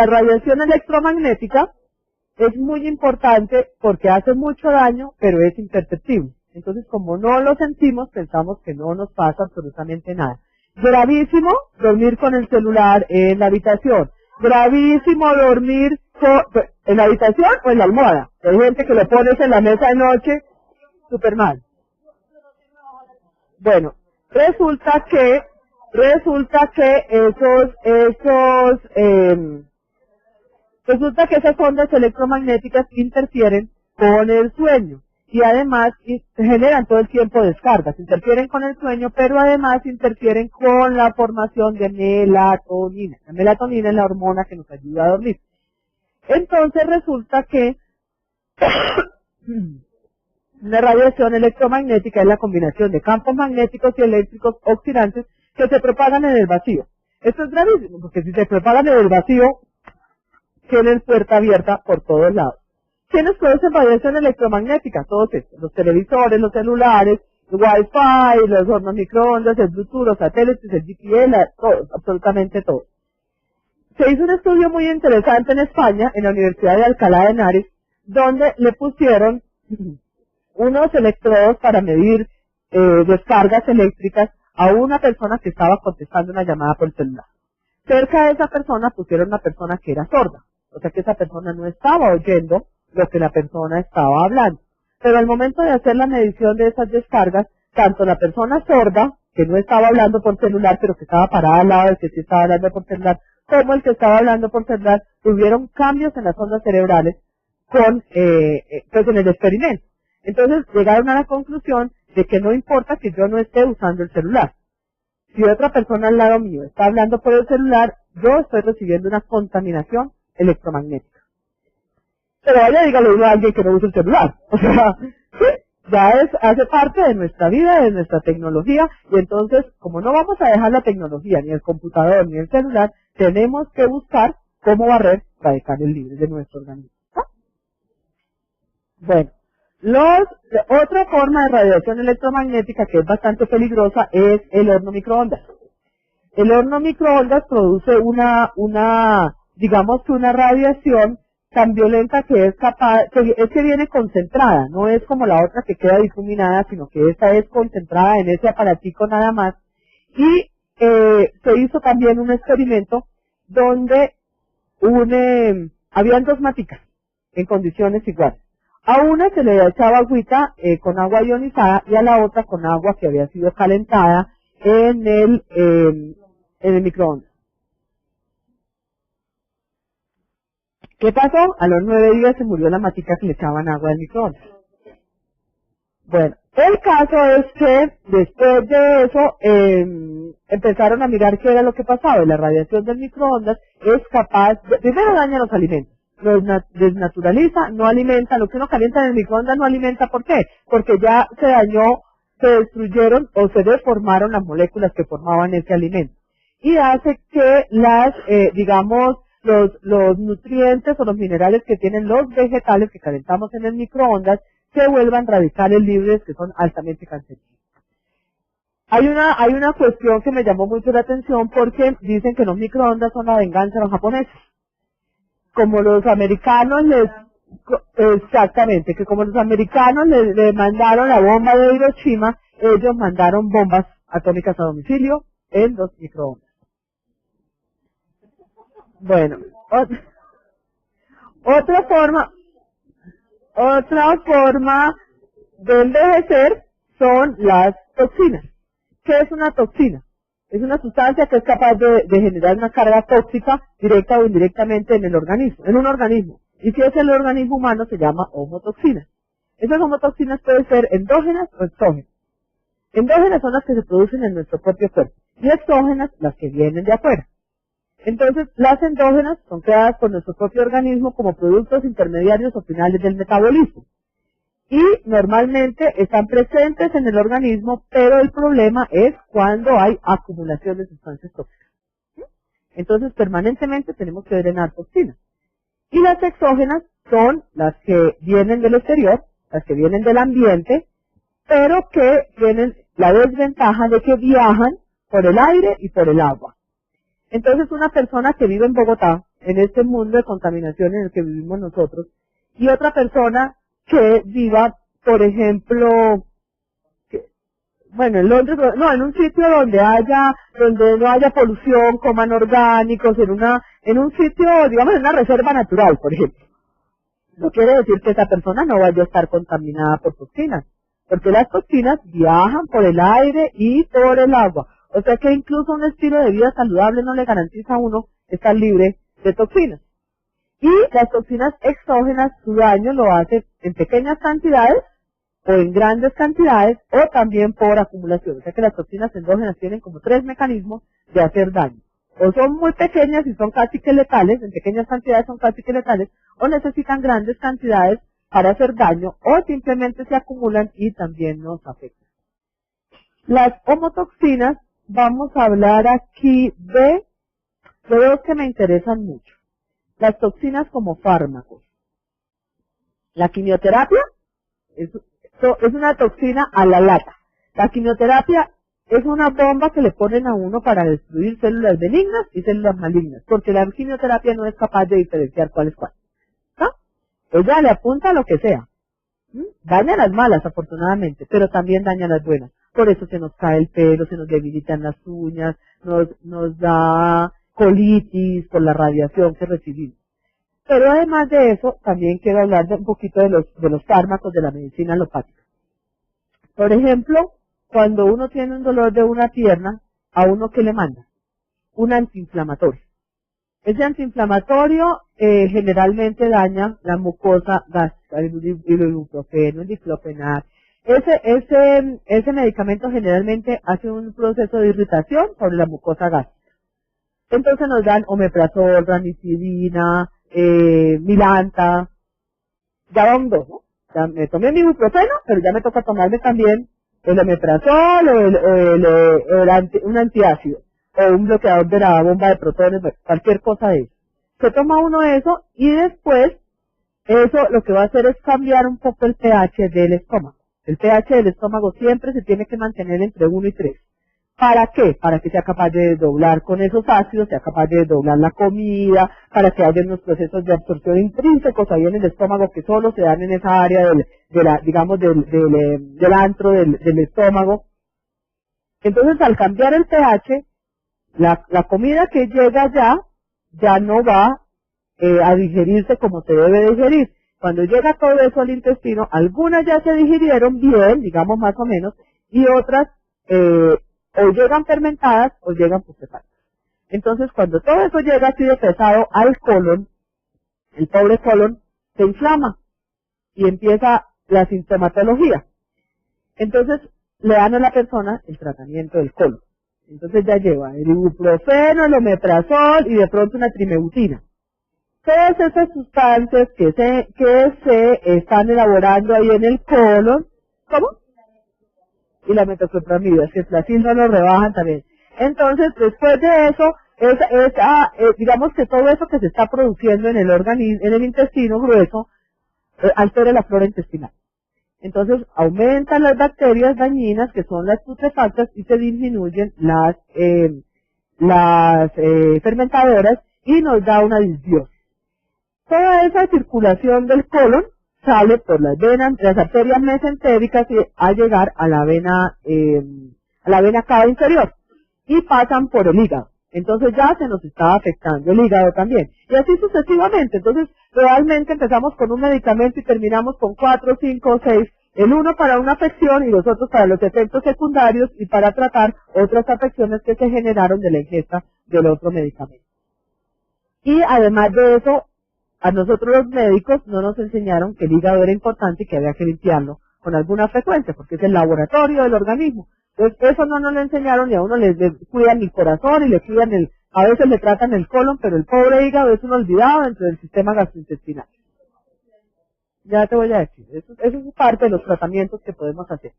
radiación electromagnética es muy importante porque hace mucho daño, pero es imperceptible. Entonces, como no lo sentimos, pensamos que no nos pasa absolutamente nada. Gravísimo dormir con el celular en la habitación. Gravísimo dormir en la habitación o en la almohada. Hay gente que lo pones en la mesa de noche, súper mal. Bueno, resulta que esas ondas electromagnéticas interfieren con el sueño y además generan todo el tiempo descargas, interfieren con el sueño, pero además interfieren con la formación de melatonina. La melatonina es la hormona que nos ayuda a dormir. Entonces resulta que una radiación electromagnética es la combinación de campos magnéticos y eléctricos oxidantes que se propagan en el vacío. Esto es gravísimo, porque si se propagan en el vacío, tienen puerta abierta por todos lados. ¿Quiénes producen radiación electromagnética? Todos estos, los televisores, los celulares, el Wi-Fi, los hornos microondas, el Bluetooth, los satélites, el GPS, todo, absolutamente todo. Se hizo un estudio muy interesante en España, en la Universidad de Alcalá de Henares, donde le pusieron unos electrodos para medir descargas eléctricas a una persona que estaba contestando una llamada por celular. Cerca de esa persona pusieron una persona que era sorda, o sea que esa persona no estaba oyendo lo que la persona estaba hablando. Pero al momento de hacer la medición de esas descargas, tanto la persona sorda, que no estaba hablando por celular, pero que estaba parada al lado del que sí estaba hablando por celular, como el que estaba hablando por celular, tuvieron cambios en las ondas cerebrales pues en el experimento. Entonces llegaron a la conclusión de que no importa que yo no esté usando el celular. Si otra persona al lado mío está hablando por el celular, yo estoy recibiendo una contaminación electromagnética. Pero vaya, dígale uno a alguien que no usa el celular. O sea, sí, ya hace parte de nuestra vida, de nuestra tecnología, y entonces, como no vamos a dejar la tecnología, ni el computador, ni el celular, tenemos que buscar cómo barrer radicales libres de nuestro organismo. ¿Ah? Bueno, otra forma de radiación electromagnética que es bastante peligrosa es el horno microondas. El horno microondas produce digamos que una radiación tan violenta que es que viene concentrada, no es como la otra que queda difuminada, sino que esta es concentrada en ese aparatico nada más. Y se hizo también un experimento donde habían dos maticas en condiciones iguales. A una se le echaba agüita con agua ionizada y a la otra con agua que había sido calentada en el microondas. ¿Qué pasó? A los 9 días se murió la matica que le echaban agua del microondas. Bueno, el caso es que después de eso empezaron a mirar qué era lo que pasaba. Y la radiación del microondas es capaz, primero daña los alimentos, los desnaturaliza, no alimenta, lo que uno calienta en el microondas no alimenta. ¿Por qué? Porque ya se dañó, se destruyeron o se deformaron las moléculas que formaban ese alimento. Y hace que los nutrientes o los minerales que tienen los vegetales que calentamos en el microondas se vuelvan radicales libres que son altamente cancerígenos. Hay una cuestión que me llamó mucho la atención porque dicen que los microondas son la venganza de los japoneses. Como los americanos exactamente, que como los americanos le mandaron la bomba de Hiroshima, ellos mandaron bombas atómicas a domicilio en los microondas. Bueno, otra forma de envejecer son las toxinas. ¿Qué es una toxina? Es una sustancia que es capaz de generar una carga tóxica directa o indirectamente en un organismo. Y si es el organismo humano se llama homotoxina. Esas homotoxinas pueden ser endógenas o exógenas. Endógenas son las que se producen en nuestro propio cuerpo y exógenas las que vienen de afuera. Entonces, las endógenas son creadas por nuestro propio organismo como productos intermediarios o finales del metabolismo. Y normalmente están presentes en el organismo, pero el problema es cuando hay acumulación de sustancias tóxicas. Entonces, permanentemente tenemos que drenar toxinas. Y las exógenas son las que vienen del exterior, las que vienen del ambiente, pero que tienen la desventaja de que viajan por el aire y por el agua. Entonces, una persona que vive en Bogotá, en este mundo de contaminación en el que vivimos nosotros, y otra persona que viva, por ejemplo, en Londres, no, en un sitio donde no haya polución, coman orgánicos, en un sitio, digamos, en una reserva natural, por ejemplo. No quiere decir que esa persona no vaya a estar contaminada por toxinas, porque las toxinas viajan por el aire y por el agua. O sea que incluso un estilo de vida saludable no le garantiza a uno estar libre de toxinas. Y las toxinas exógenas, su daño lo hacen en pequeñas cantidades o en grandes cantidades o también por acumulación. O sea que las toxinas endógenas tienen como 3 mecanismos de hacer daño. O son muy pequeñas y son casi que letales, en pequeñas cantidades son casi que letales, o necesitan grandes cantidades para hacer daño, o simplemente se acumulan y también nos afectan. Las homotoxinas, vamos a hablar aquí de dos que me interesan mucho. Las toxinas como fármacos. La quimioterapia es una toxina a la lata. La quimioterapia es una bomba que le ponen a uno para destruir células benignas y células malignas, porque la quimioterapia no es capaz de diferenciar cuál es cuál. ¿No? Ella le apunta a lo que sea. Daña las malas, afortunadamente, pero también daña las buenas. Por eso se nos cae el pelo, se nos debilitan las uñas, nos da colitis por la radiación que recibimos. Pero además de eso, también quiero hablar un poquito de los fármacos de la medicina alopática. Por ejemplo, cuando uno tiene un dolor de una pierna, ¿a uno qué le manda? Un antiinflamatorio. Ese antiinflamatorio generalmente daña la mucosa gástrica, el ibuprofeno, el diclofenac. Ese medicamento generalmente hace un proceso de irritación sobre la mucosa gástrica. Entonces nos dan omeprazol, ranitidina, milanta, ya van 2, ¿no? Ya me tomé mi ibuprofeno, pero ya me toca tomarme también el omeprazol o un antiácido o un bloqueador de la bomba de protones, cualquier cosa de eso. Se toma uno eso y después eso lo que va a hacer es cambiar un poco el pH del estómago. El pH del estómago siempre se tiene que mantener entre 1 y 3. ¿Para qué? Para que sea capaz de doblar con esos ácidos, sea capaz de doblar la comida, para que haya unos procesos de absorción intrínsecos ahí en el estómago que solo se dan en esa área del antro del estómago. Entonces, al cambiar el pH, la comida que llega ya no va a digerirse como se debe digerir. Cuando llega todo eso al intestino, algunas ya se digirieron bien, digamos más o menos, y otras o llegan fermentadas o llegan putrefactas. Entonces, cuando todo eso llega así de pesado al colon, el pobre colon se inflama y empieza la sintomatología. Entonces, le dan a la persona el tratamiento del colon. Entonces ya lleva el ibuprofeno, el omeprazol y de pronto una trimeutina. Todas esas sustancias que se están elaborando ahí en el colon, ¿cómo? Y la metoclopramida, si el placenta lo rebajan también. Entonces, después de eso, digamos que todo eso que se está produciendo en el organismo, en el intestino grueso, altera la flora intestinal. Entonces, aumentan las bacterias dañinas, que son las putrefactas, y se disminuyen las fermentadoras, y nos da una disbiosis. Toda esa circulación del colon sale por las venas, las arterias mesentéricas y a llegar a la vena cava inferior y pasan por el hígado. Entonces ya se nos está afectando el hígado también. Y así sucesivamente. Entonces realmente empezamos con un medicamento y terminamos con 4, 5 o 6. El uno para una afección y los otros para los efectos secundarios y para tratar otras afecciones que se generaron de la ingesta del otro medicamento. Y además de eso, A nosotros los médicos no nos enseñaron que el hígado era importante y que había que limpiarlo con alguna frecuencia, porque es el laboratorio del organismo. Entonces, eso no nos lo enseñaron y a uno le cuidan el corazón y le cuidan a veces le tratan el colon, pero el pobre hígado es un olvidado dentro del sistema gastrointestinal. Ya te voy a decir, eso es parte de los tratamientos que podemos hacer.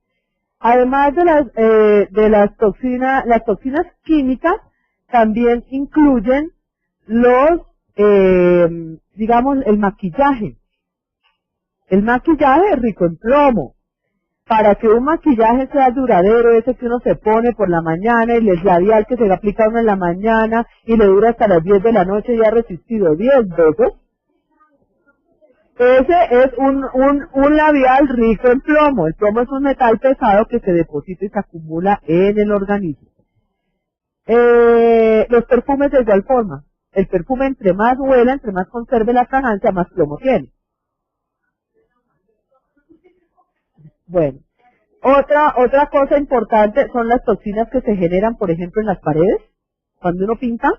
Además de las toxinas químicas también incluyen digamos, el maquillaje. El maquillaje es rico en plomo. Para que un maquillaje sea duradero, ese que uno se pone por la mañana y el labial que se le aplica a uno en la mañana y le dura hasta las 10 de la noche y ha resistido 10 veces, ese es un labial rico en plomo. El plomo es un metal pesado que se deposita y se acumula en el organismo. Los perfumes de igual forma. El perfume entre más huela, entre más conserve la fragancia, más plomo tiene. Bueno, otra cosa importante son las toxinas que se generan, por ejemplo, en las paredes. Cuando uno pinta,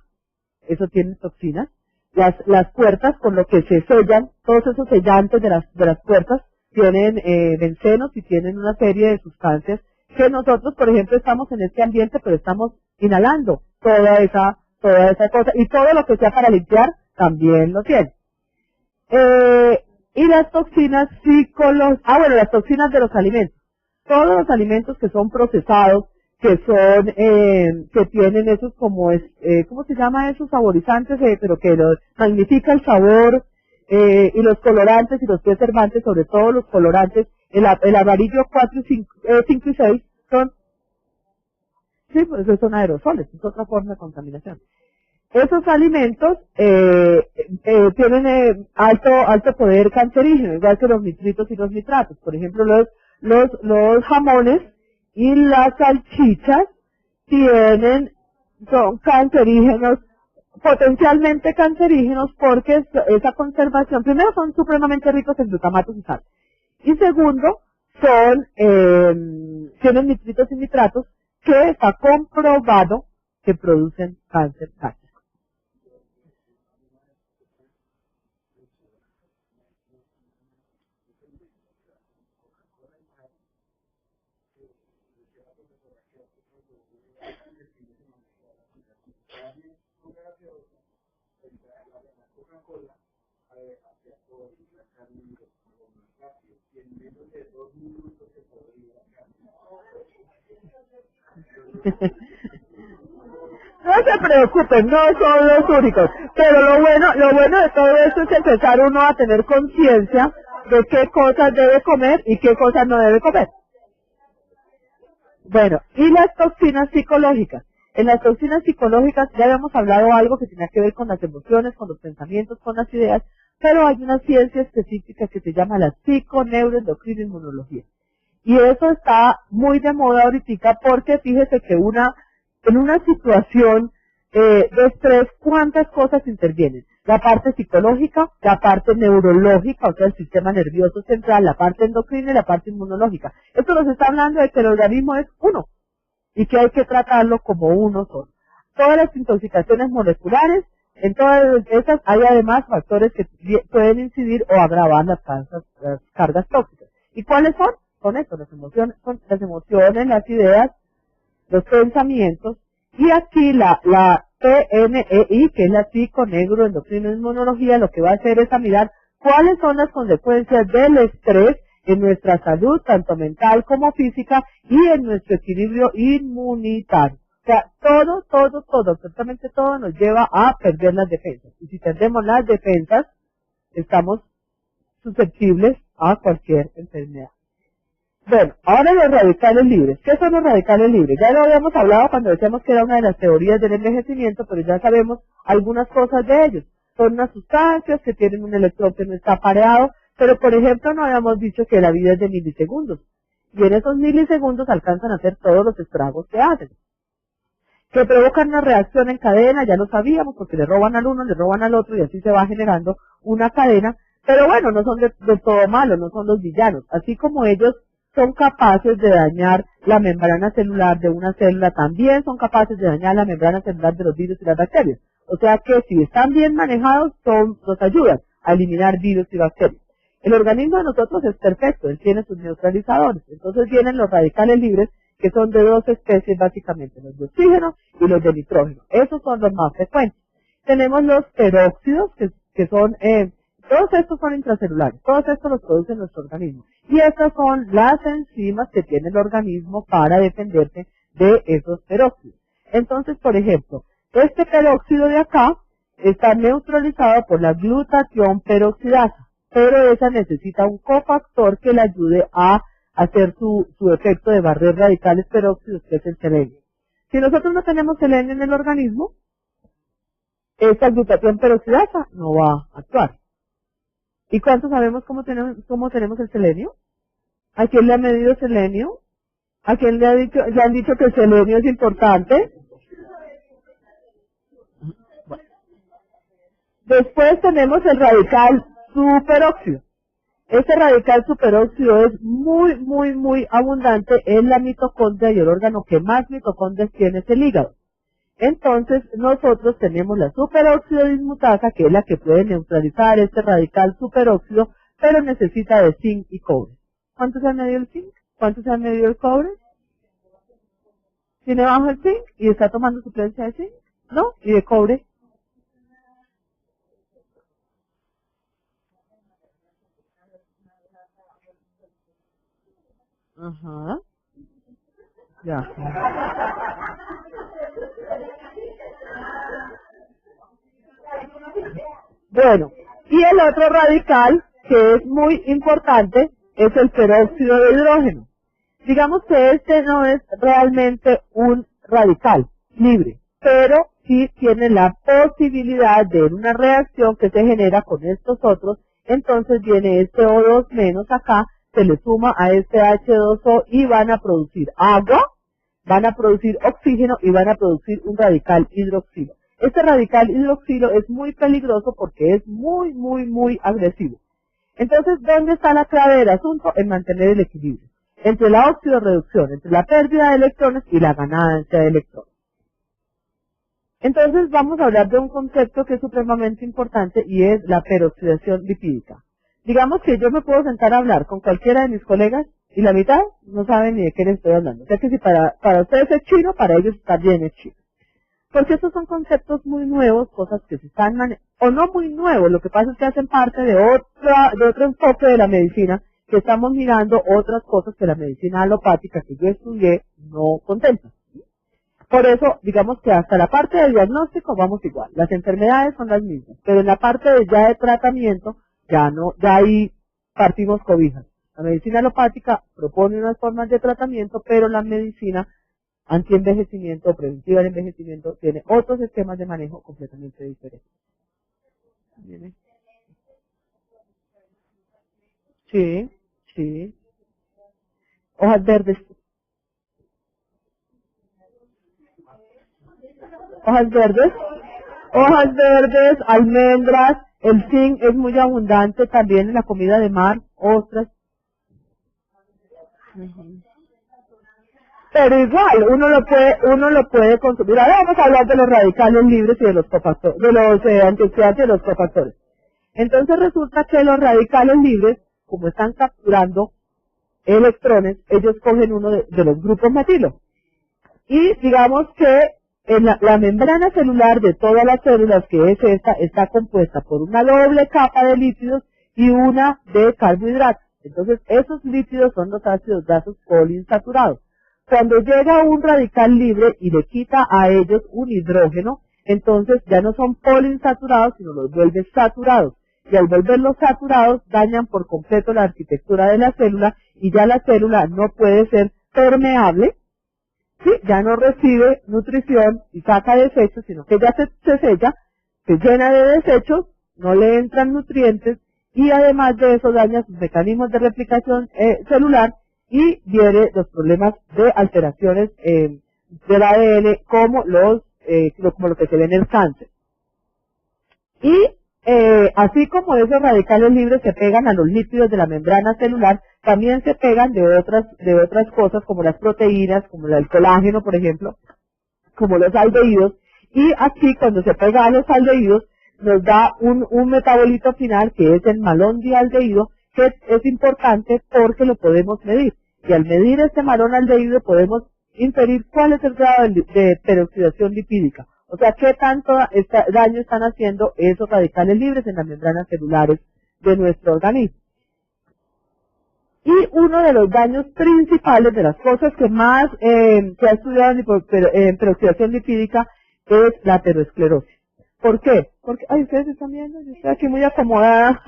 eso tiene toxinas. Las puertas con lo que se sellan, todos esos sellantes de las puertas tienen bencenos y tienen una serie de sustancias que nosotros, por ejemplo, estamos en este ambiente, pero estamos inhalando toda esa cosa, y todo lo que sea para limpiar también lo tiene. Y las toxinas las toxinas de los alimentos. Todos los alimentos que son procesados, que tienen esos ¿cómo se llama esos saborizantes? Pero que magnifica el sabor, y los colorantes y los preservantes, sobre todo los colorantes, el amarillo 4, 5 y 6 pues esos son aerosoles, es otra forma de contaminación. Esos alimentos tienen alto poder cancerígeno, igual que los nitritos y los nitratos. Por ejemplo, los jamones y las salchichas son cancerígenos, potencialmente cancerígenos, porque esa conservación, primero, son supremamente ricos en glutamatos y sal. Y segundo, tienen nitritos y nitratos que está comprobado que producen cáncer gástrico. No se preocupen, no son los únicos, pero lo bueno de todo esto es empezar uno a tener conciencia de qué cosas debe comer y qué cosas no debe comer. Bueno, y las toxinas psicológicas. En las toxinas psicológicas ya habíamos hablado algo que tenía que ver con las emociones, con los pensamientos, con las ideas, pero hay una ciencia específica que se llama la psiconeuroendocrina inmunología. Y eso está muy de moda ahorita porque fíjese que en una situación de estrés, ¿cuántas cosas intervienen? La parte psicológica, la parte neurológica, o sea, el sistema nervioso central, la parte endocrina y la parte inmunológica. Esto nos está hablando de que el organismo es uno y que hay que tratarlo como uno solo. Todas las intoxicaciones moleculares, en todas estas hay además factores que pueden incidir o agravar las cargas tóxicas. ¿Y cuáles son? Son esto, las emociones, las ideas, los pensamientos, y aquí la PNEI, que es la psiconeuroendocrina inmunología, lo que va a hacer es a mirar cuáles son las consecuencias del estrés en nuestra salud, tanto mental como física, y en nuestro equilibrio inmunitario. O sea, todo, absolutamente todo nos lleva a perder las defensas. Y si perdemos las defensas, estamos susceptibles a cualquier enfermedad. Bueno, ahora los radicales libres. ¿Qué son los radicales libres? Ya lo habíamos hablado cuando decíamos que era una de las teorías del envejecimiento, pero ya sabemos algunas cosas de ellos. Son unas sustancias que tienen un electrón que no está pareado, pero por ejemplo no habíamos dicho que la vida es de milisegundos. Y en esos milisegundos alcanzan a hacer todos los estragos que hacen. Que provocan una reacción en cadena, ya lo sabíamos, porque le roban al uno, le roban al otro, y así se va generando una cadena. Pero bueno, no son de todo malo, no son los villanos. Así como ellos son capaces de dañar la membrana celular de una célula, también son capaces de dañar la membrana celular de los virus y las bacterias. O sea que si están bien manejados, nos ayudan. a eliminar virus y bacterias. El organismo de nosotros es perfecto, él tiene sus neutralizadores. Entonces vienen los radicales libres, que son de dos especies básicamente, los de oxígeno y los de nitrógeno. Esos son los más frecuentes. Tenemos los peróxidos, que son, todos estos son intracelulares, todos estos los produce nuestro organismo. Y estas son las enzimas que tiene el organismo para defenderse de esos peróxidos. Entonces, por ejemplo, este peróxido de acá está neutralizado por la glutatión peroxidasa, pero esa necesita un cofactor que le ayude a hacer su efecto de barrer radicales peróxidos, que es el selenio. Si nosotros no tenemos selenio en el organismo, esta glutatión peroxidasa no va a actuar. ¿Y cuánto sabemos cómo tenemos el selenio? ¿A quién le ha medido selenio? ¿A quién le han dicho que el selenio es importante? Bueno. Después tenemos el radical superóxido. Este radical superóxido es muy, muy, muy abundante en la mitocondria y el órgano que más mitocondrias tiene es el hígado. Entonces, nosotros tenemos la superóxido dismutasa, que es la que puede neutralizar este radical superóxido, pero necesita de zinc y cobre. ¿Cuánto se ha medido el zinc? ¿Cuánto se ha medido el cobre? ¿Tiene bajo el zinc y está tomando suplencia de zinc? ¿No? ¿Y de cobre? Ajá. Ya. Bueno, y el otro radical, que es muy importante, es el peróxido de hidrógeno. Digamos que este no es realmente un radical libre, pero sí tiene la posibilidad de una reacción que se genera con estos otros, entonces viene este O2 menos acá, se le suma a este H2O y van a producir agua, van a producir oxígeno y van a producir un radical hidroxilo. Este radical hidroxilo es muy peligroso porque es muy, muy, muy agresivo. Entonces, ¿dónde está la clave del asunto? En mantener el equilibrio entre la oxidorreducción, entre la pérdida de electrones y la ganancia de electrones. Entonces, vamos a hablar de un concepto que es supremamente importante y es la peroxidación lipídica. Digamos que yo me puedo sentar a hablar con cualquiera de mis colegas y la mitad no saben ni de qué les estoy hablando. O sea que si para ustedes es chino, para ellos también es chino. Porque estos son conceptos muy nuevos, cosas que se están o no muy nuevos, lo que pasa es que hacen parte de otro enfoque de la medicina, que estamos mirando otras cosas que la medicina alopática que yo estudié no contempla. Por eso, digamos que hasta la parte de diagnóstico vamos igual, las enfermedades son las mismas, pero en la parte de tratamiento, ya ahí partimos cobijas. La medicina alopática propone unas formas de tratamiento, pero la medicina antienvejecimiento o preventiva del envejecimiento tiene otros esquemas de manejo completamente diferentes. ¿Viene? Sí, sí. Hojas verdes. Hojas verdes. Hojas verdes, almendras. El zinc es muy abundante también en la comida de mar, ostras. Pero igual, uno lo puede consumir. Ahora vamos a hablar de los radicales libres y de los cofactores, de los antioxidantes y de los cofactores. Entonces resulta que los radicales libres, como están capturando electrones, ellos cogen uno de los grupos metilo. Y digamos que en la membrana celular de todas las células, que es esta, está compuesta por una doble capa de lípidos y una de carbohidratos. Entonces esos lípidos son los ácidos grasos poliinsaturados. Cuando llega un radical libre y le quita a ellos un hidrógeno, entonces ya no son poliinsaturados, sino los vuelve saturados. Y al volverlos saturados, dañan por completo la arquitectura de la célula y ya la célula no puede ser permeable, ¿sí? Ya no recibe nutrición y saca desechos, sino que ya se sella, se llena de desechos, no le entran nutrientes y además de eso daña sus mecanismos de replicación celular y viene los problemas de alteraciones del ADN como lo que se ve en el cáncer. Y así como esos radicales libres se pegan a los lípidos de la membrana celular, también se pegan de otras cosas como las proteínas, como el colágeno, por ejemplo, como los aldehídos. Y aquí cuando se pega a los aldehídos, nos da un metabolito final que es el malondialdehído, que es importante porque lo podemos medir. Y al medir este malondialdehído podemos inferir cuál es el grado de peroxidación lipídica. O sea, qué tanto daño están haciendo esos radicales libres en las membranas celulares de nuestro organismo. Y uno de los daños principales, de las cosas que más se ha estudiado en peroxidación lipídica, es la aterosclerosis. ¿Por qué? Porque, ay, ustedes están viendo, yo estoy aquí muy acomodada.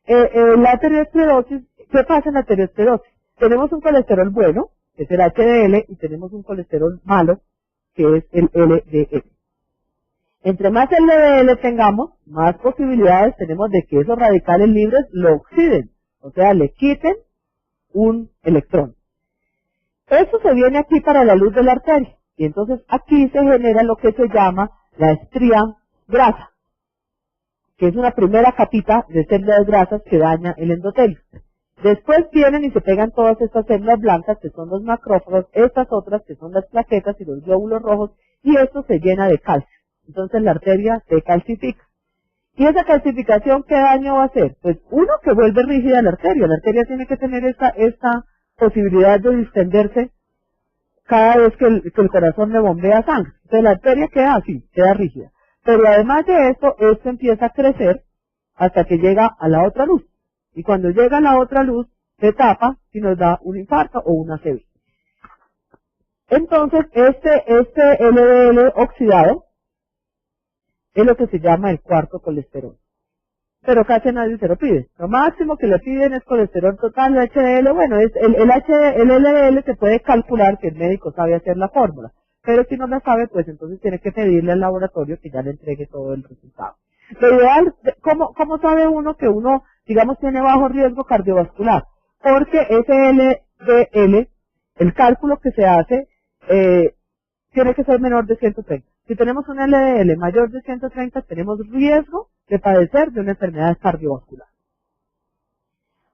La aterosclerosis, ¿qué pasa en la aterosclerosis? Tenemos un colesterol bueno, que es el HDL, y tenemos un colesterol malo, que es el LDL. Entre más LDL tengamos, más posibilidades tenemos de que esos radicales libres lo oxiden, o sea, le quiten un electrón. Eso se viene aquí para la luz de la arteria, y entonces aquí se genera lo que se llama la estría grasa, que es una primera capita de células grasas que daña el endotelio. Después vienen y se pegan todas estas células blancas, que son los macrófagos, estas otras, que son las plaquetas y los glóbulos rojos, y esto se llena de calcio. Entonces la arteria se calcifica. ¿Y esa calcificación qué daño va a hacer? Pues uno, que vuelve rígida la arteria tiene que tener esta posibilidad de distenderse cada vez que el corazón le bombea sangre. Entonces la arteria queda así, queda rígida. Pero además de esto empieza a crecer hasta que llega a la otra luz. Y cuando llega a la otra luz, se tapa y nos da un infarto o una ACV. Entonces, este LDL oxidado es lo que se llama el cuarto colesterol. Pero casi nadie se lo pide. Lo máximo que le piden es colesterol total, el HDL. Bueno, el LDL se puede calcular si el médico sabe hacer la fórmula. Pero si no la sabe, pues entonces tiene que pedirle al laboratorio que ya le entregue todo el resultado. Lo ideal, ¿cómo sabe uno que uno, digamos, tiene bajo riesgo cardiovascular? Porque ese LDL, el cálculo que se hace, tiene que ser menor de 130. Si tenemos un LDL mayor de 130, tenemos riesgo de padecer de una enfermedad cardiovascular.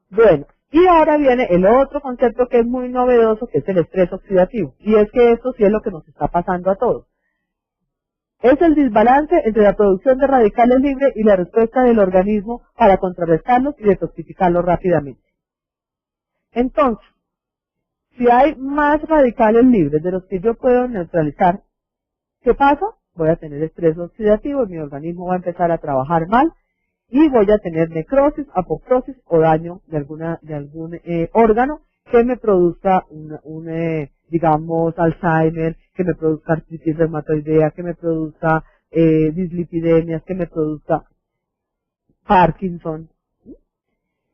Bueno, y ahora viene el otro concepto que es muy novedoso, que es el estrés oxidativo. Y es que esto sí es lo que nos está pasando a todos. Es el desbalance entre la producción de radicales libres y la respuesta del organismo para contrarrestarlos y detoxificarlos rápidamente. Entonces, si hay más radicales libres de los que yo puedo neutralizar, ¿qué pasa? Voy a tener estrés oxidativo, mi organismo va a empezar a trabajar mal y voy a tener necrosis, apoptosis o daño de algún órgano que me produzca digamos, Alzheimer, que me produzca artritis reumatoidea, que me produzca dislipidemias, que me produzca Parkinson.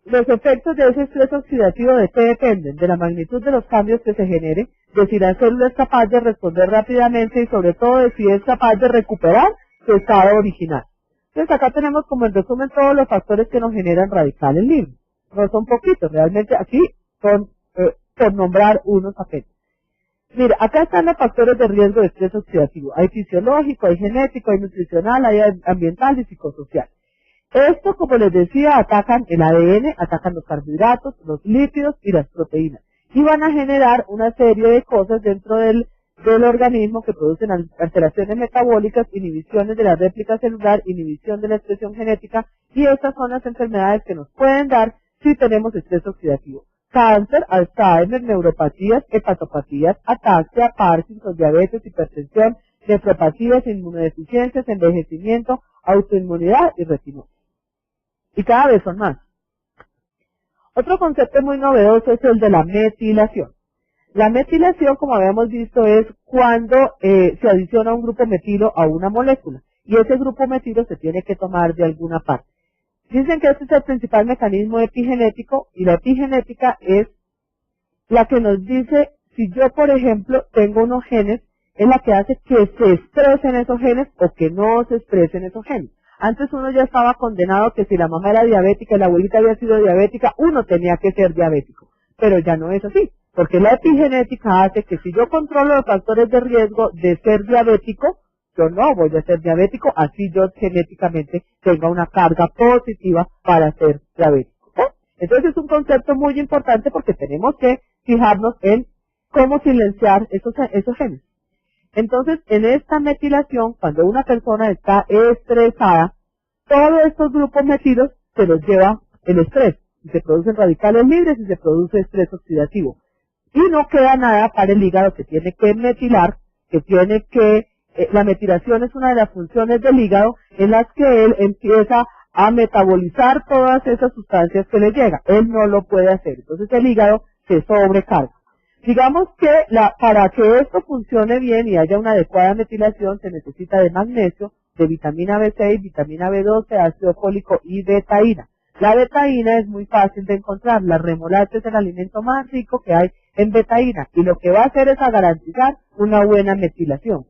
Los efectos de ese estrés oxidativo, ¿de qué dependen? De la magnitud de los cambios que se genere, de si la célula es capaz de responder rápidamente y sobre todo de si es capaz de recuperar su estado original. Entonces acá tenemos como en resumen todos los factores que nos generan radicales libres. No son poquitos, realmente aquí son por nombrar unos apenas. Mira, acá están los factores de riesgo de estrés oxidativo. Hay fisiológico, hay genético, hay nutricional, hay ambiental y psicosocial. Esto, como les decía, atacan el ADN, atacan los carbohidratos, los lípidos y las proteínas. Y van a generar una serie de cosas dentro del organismo que producen alteraciones metabólicas, inhibiciones de la réplica celular, inhibición de la expresión genética, y estas son las enfermedades que nos pueden dar si tenemos estrés oxidativo. Cáncer, Alzheimer, neuropatías, hepatopatías, ataxia, Parkinson, diabetes, hipertensión, nefropatías, inmunodeficiencias, envejecimiento, autoinmunidad y retinosis. Y cada vez son más. Otro concepto muy novedoso es el de la metilación. La metilación, como habíamos visto, es cuando se adiciona un grupo metilo a una molécula. Y ese grupo metilo se tiene que tomar de alguna parte. Dicen que este es el principal mecanismo epigenético, y la epigenética es la que nos dice si yo, por ejemplo, tengo unos genes, es la que hace que se expresen esos genes o que no se expresen esos genes. Antes uno ya estaba condenado que si la mamá era diabética y la abuelita había sido diabética, uno tenía que ser diabético. Pero ya no es así, porque la epigenética hace que si yo controlo los factores de riesgo de ser diabético, yo no voy a ser diabético, así yo genéticamente tenga una carga positiva para ser diabético. ¿Eh? Entonces es un concepto muy importante porque tenemos que fijarnos en cómo silenciar esos genes. Entonces, en esta metilación, cuando una persona está estresada, todos estos grupos metilos se los lleva el estrés. Y se producen radicales libres y se produce estrés oxidativo. Y no queda nada para el hígado que tiene que metilar, que tiene que... la metilación es una de las funciones del hígado en las que él empieza a metabolizar todas esas sustancias que le llegan. Él no lo puede hacer. Entonces el hígado se sobrecarga. Digamos que para que esto funcione bien y haya una adecuada metilación se necesita de magnesio, de vitamina B6, vitamina B12, ácido fólico y betaína. La betaína es muy fácil de encontrar. La remolacha es el alimento más rico que hay en betaína y lo que va a hacer es a garantizar una buena metilación.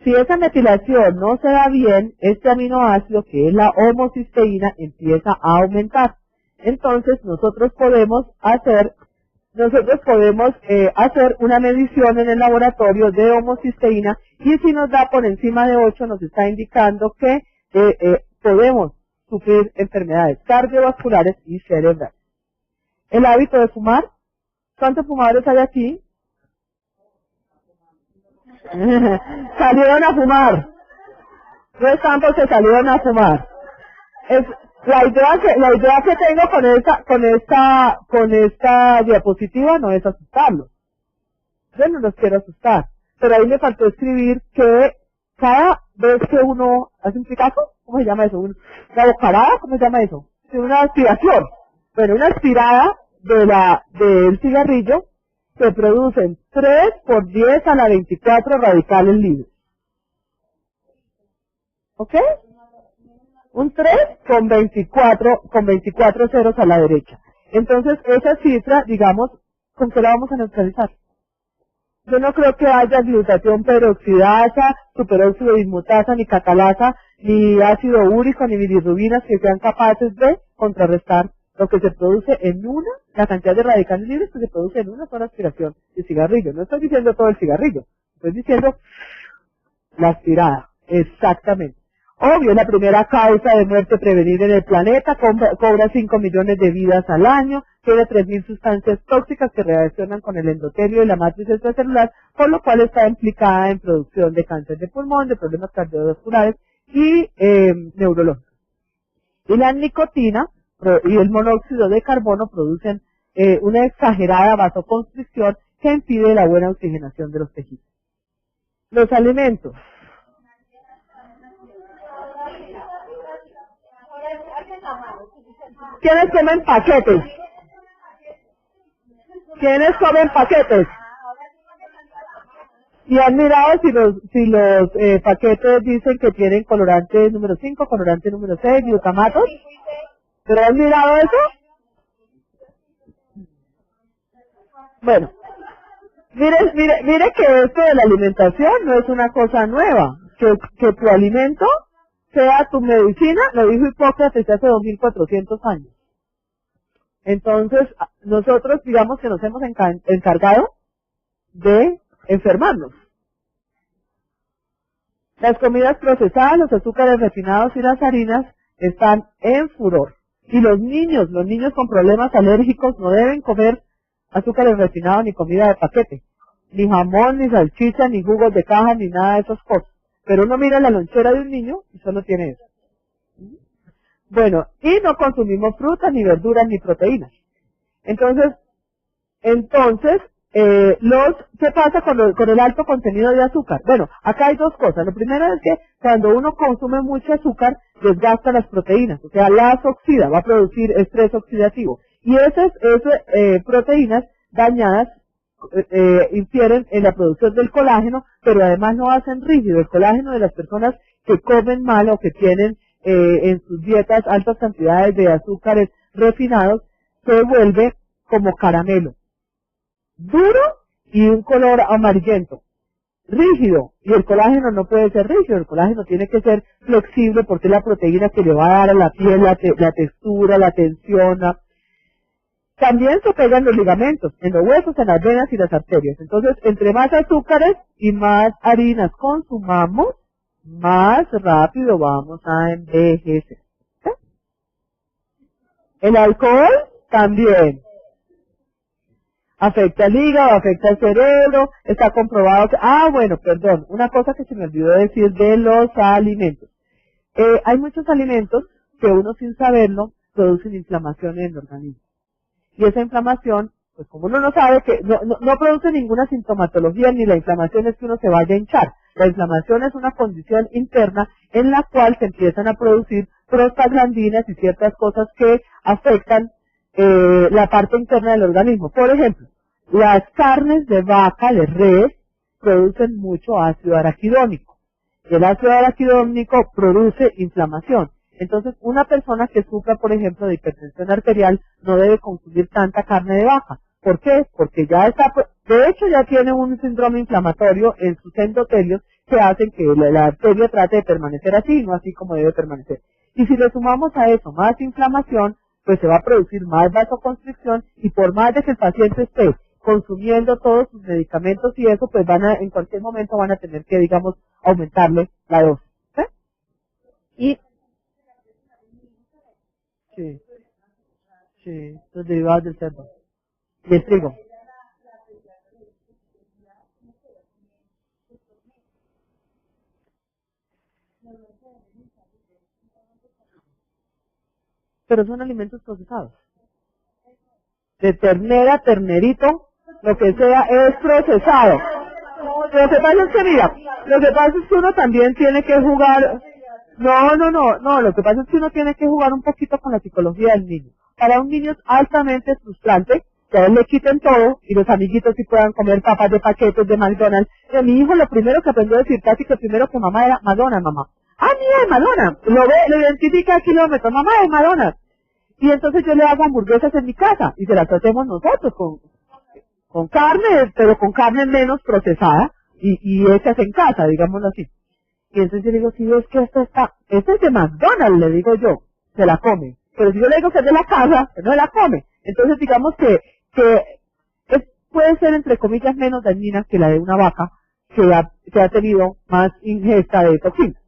Si esa metilación no se da bien, este aminoácido, que es la homocisteína, empieza a aumentar. Entonces nosotros podemos hacer una medición en el laboratorio de homocisteína y si nos da por encima de 8 nos está indicando que podemos sufrir enfermedades cardiovasculares y cerebrales. El hábito de fumar. ¿Cuántos fumadores hay aquí? Salieron a fumar. No están porque salieron a fumar. La idea que tengo con esta diapositiva no es asustarlos. Yo no los quiero asustar. Pero ahí me faltó escribir que cada vez que uno hace un picazo, ¿cómo se llama eso? ¿Una bocarada? ¿Cómo se llama eso? Una aspiración. Bueno, una aspirada del cigarrillo se producen 3 por 10 a la 24 radicales libres. ¿Ok? Un 3 con 24 ceros a la derecha. Entonces, esa cifra, digamos, ¿con qué la vamos a neutralizar? Yo no creo que haya glutatión peroxidasa, superóxido dismutasa, ni catalasa, ni ácido úrico, ni bilirrubinas que sean capaces de contrarrestar lo que se produce en la cantidad de radicales libres que se produce en una sola aspiración de cigarrillo. No estoy diciendo todo el cigarrillo, estoy diciendo la aspirada, exactamente. Obvio, es la primera causa de muerte prevenida en el planeta, cobra 5 millones de vidas al año, tiene 3.000 sustancias tóxicas que reaccionan con el endotelio y la matriz extracelular, por lo cual está implicada en producción de cáncer de pulmón, de problemas cardiovasculares y neurológicos. Y la nicotina y el monóxido de carbono producen una exagerada vasoconstricción que impide la buena oxigenación de los tejidos. Los alimentos. ¿Quiénes comen paquetes? ¿Quiénes comen paquetes? Y han mirado si los paquetes dicen que tienen colorante número 5, colorante número 6, glutamatos. ¿Pero han mirado eso? Bueno, mire que esto de la alimentación no es una cosa nueva. Que tu alimento sea tu medicina, lo dijo Hipócrates hace 2400 años. Entonces, nosotros digamos que nos hemos encargado de enfermarnos. Las comidas procesadas, los azúcares refinados y las harinas están en furor. Y los niños con problemas alérgicos no deben comer azúcares refinados ni comida de paquete. Ni jamón, ni salchicha, ni jugos de caja, ni nada de esas cosas. Pero uno mira la lonchera de un niño y solo tiene eso. Bueno, y no consumimos frutas, ni verduras, ni proteínas. Entonces, ¿qué pasa con el alto contenido de azúcar? Bueno, acá hay dos cosas. Lo primero es que cuando uno consume mucho azúcar, desgasta las proteínas, o sea, las oxida, va a producir estrés oxidativo. Y esas proteínas dañadas infieren en la producción del colágeno, pero además no hacen rígido. El colágeno de las personas que comen mal o que tienen en sus dietas altas cantidades de azúcares refinados, se vuelve como caramelo. Duro y un color amarillento. Rígido, y el colágeno no puede ser rígido, el colágeno tiene que ser flexible porque es la proteína que le va a dar a la piel la textura, la tensión. También se pegan los ligamentos, en los huesos, en las venas y las arterias. Entonces, entre más azúcares y más harinas consumamos, más rápido vamos a envejecer. ¿Sí? El alcohol también. Afecta el hígado, afecta el cerebro, está comprobado que... bueno, perdón, una cosa que se me olvidó decir de los alimentos. Hay muchos alimentos que uno sin saberlo producen inflamación en el organismo. Y esa inflamación, pues como uno no sabe que no produce ninguna sintomatología, ni la inflamación es que uno se vaya a hinchar. La inflamación es una condición interna en la cual se empiezan a producir prostaglandinas y ciertas cosas que afectan la parte interna del organismo. Por ejemplo, las carnes de vaca, de res, producen mucho ácido araquidónico. El ácido araquidónico produce inflamación. Entonces, una persona que sufra, por ejemplo, de hipertensión arterial no debe consumir tanta carne de vaca. ¿Por qué? Porque ya está, de hecho ya tiene un síndrome inflamatorio en sus endotelios que hacen que la arteria trate de permanecer así, no así como debe permanecer. Y si le sumamos a eso más inflamación, pues se va a producir más vasoconstricción y por más de que el paciente esté consumiendo todos sus medicamentos y eso, pues en cualquier momento van a tener que, digamos, aumentarle la dosis. Y sí, los derivados del cerdo, del trigo. Pero son alimentos procesados. De ternera, ternerito, lo que sea es procesado. Lo que pasa es que mira, lo que pasa es que uno también tiene que jugar, no, lo que pasa es que uno tiene que jugar un poquito con la psicología del niño. Para un niño es altamente frustrante que a él le quiten todo y los amiguitos sí puedan comer papas de paquetes de McDonald's. Y a mi hijo lo primero que aprendió a decir casi que primero que mamá era Madonna, mamá. Mira, es Madonna. Lo ve, lo identifica a kilómetros, mamá es Madonna. Y entonces yo le hago hamburguesas en mi casa y se las hacemos nosotros con carne, pero con carne menos procesada y hechas en casa, digámoslo así. Y entonces yo le digo, si ves que esto es de McDonald's, le digo yo, se la come. Pero si yo le digo que es de la casa, no se la come. Entonces digamos que puede ser entre comillas menos dañina que la de una vaca que ha tenido más ingesta de toxinas.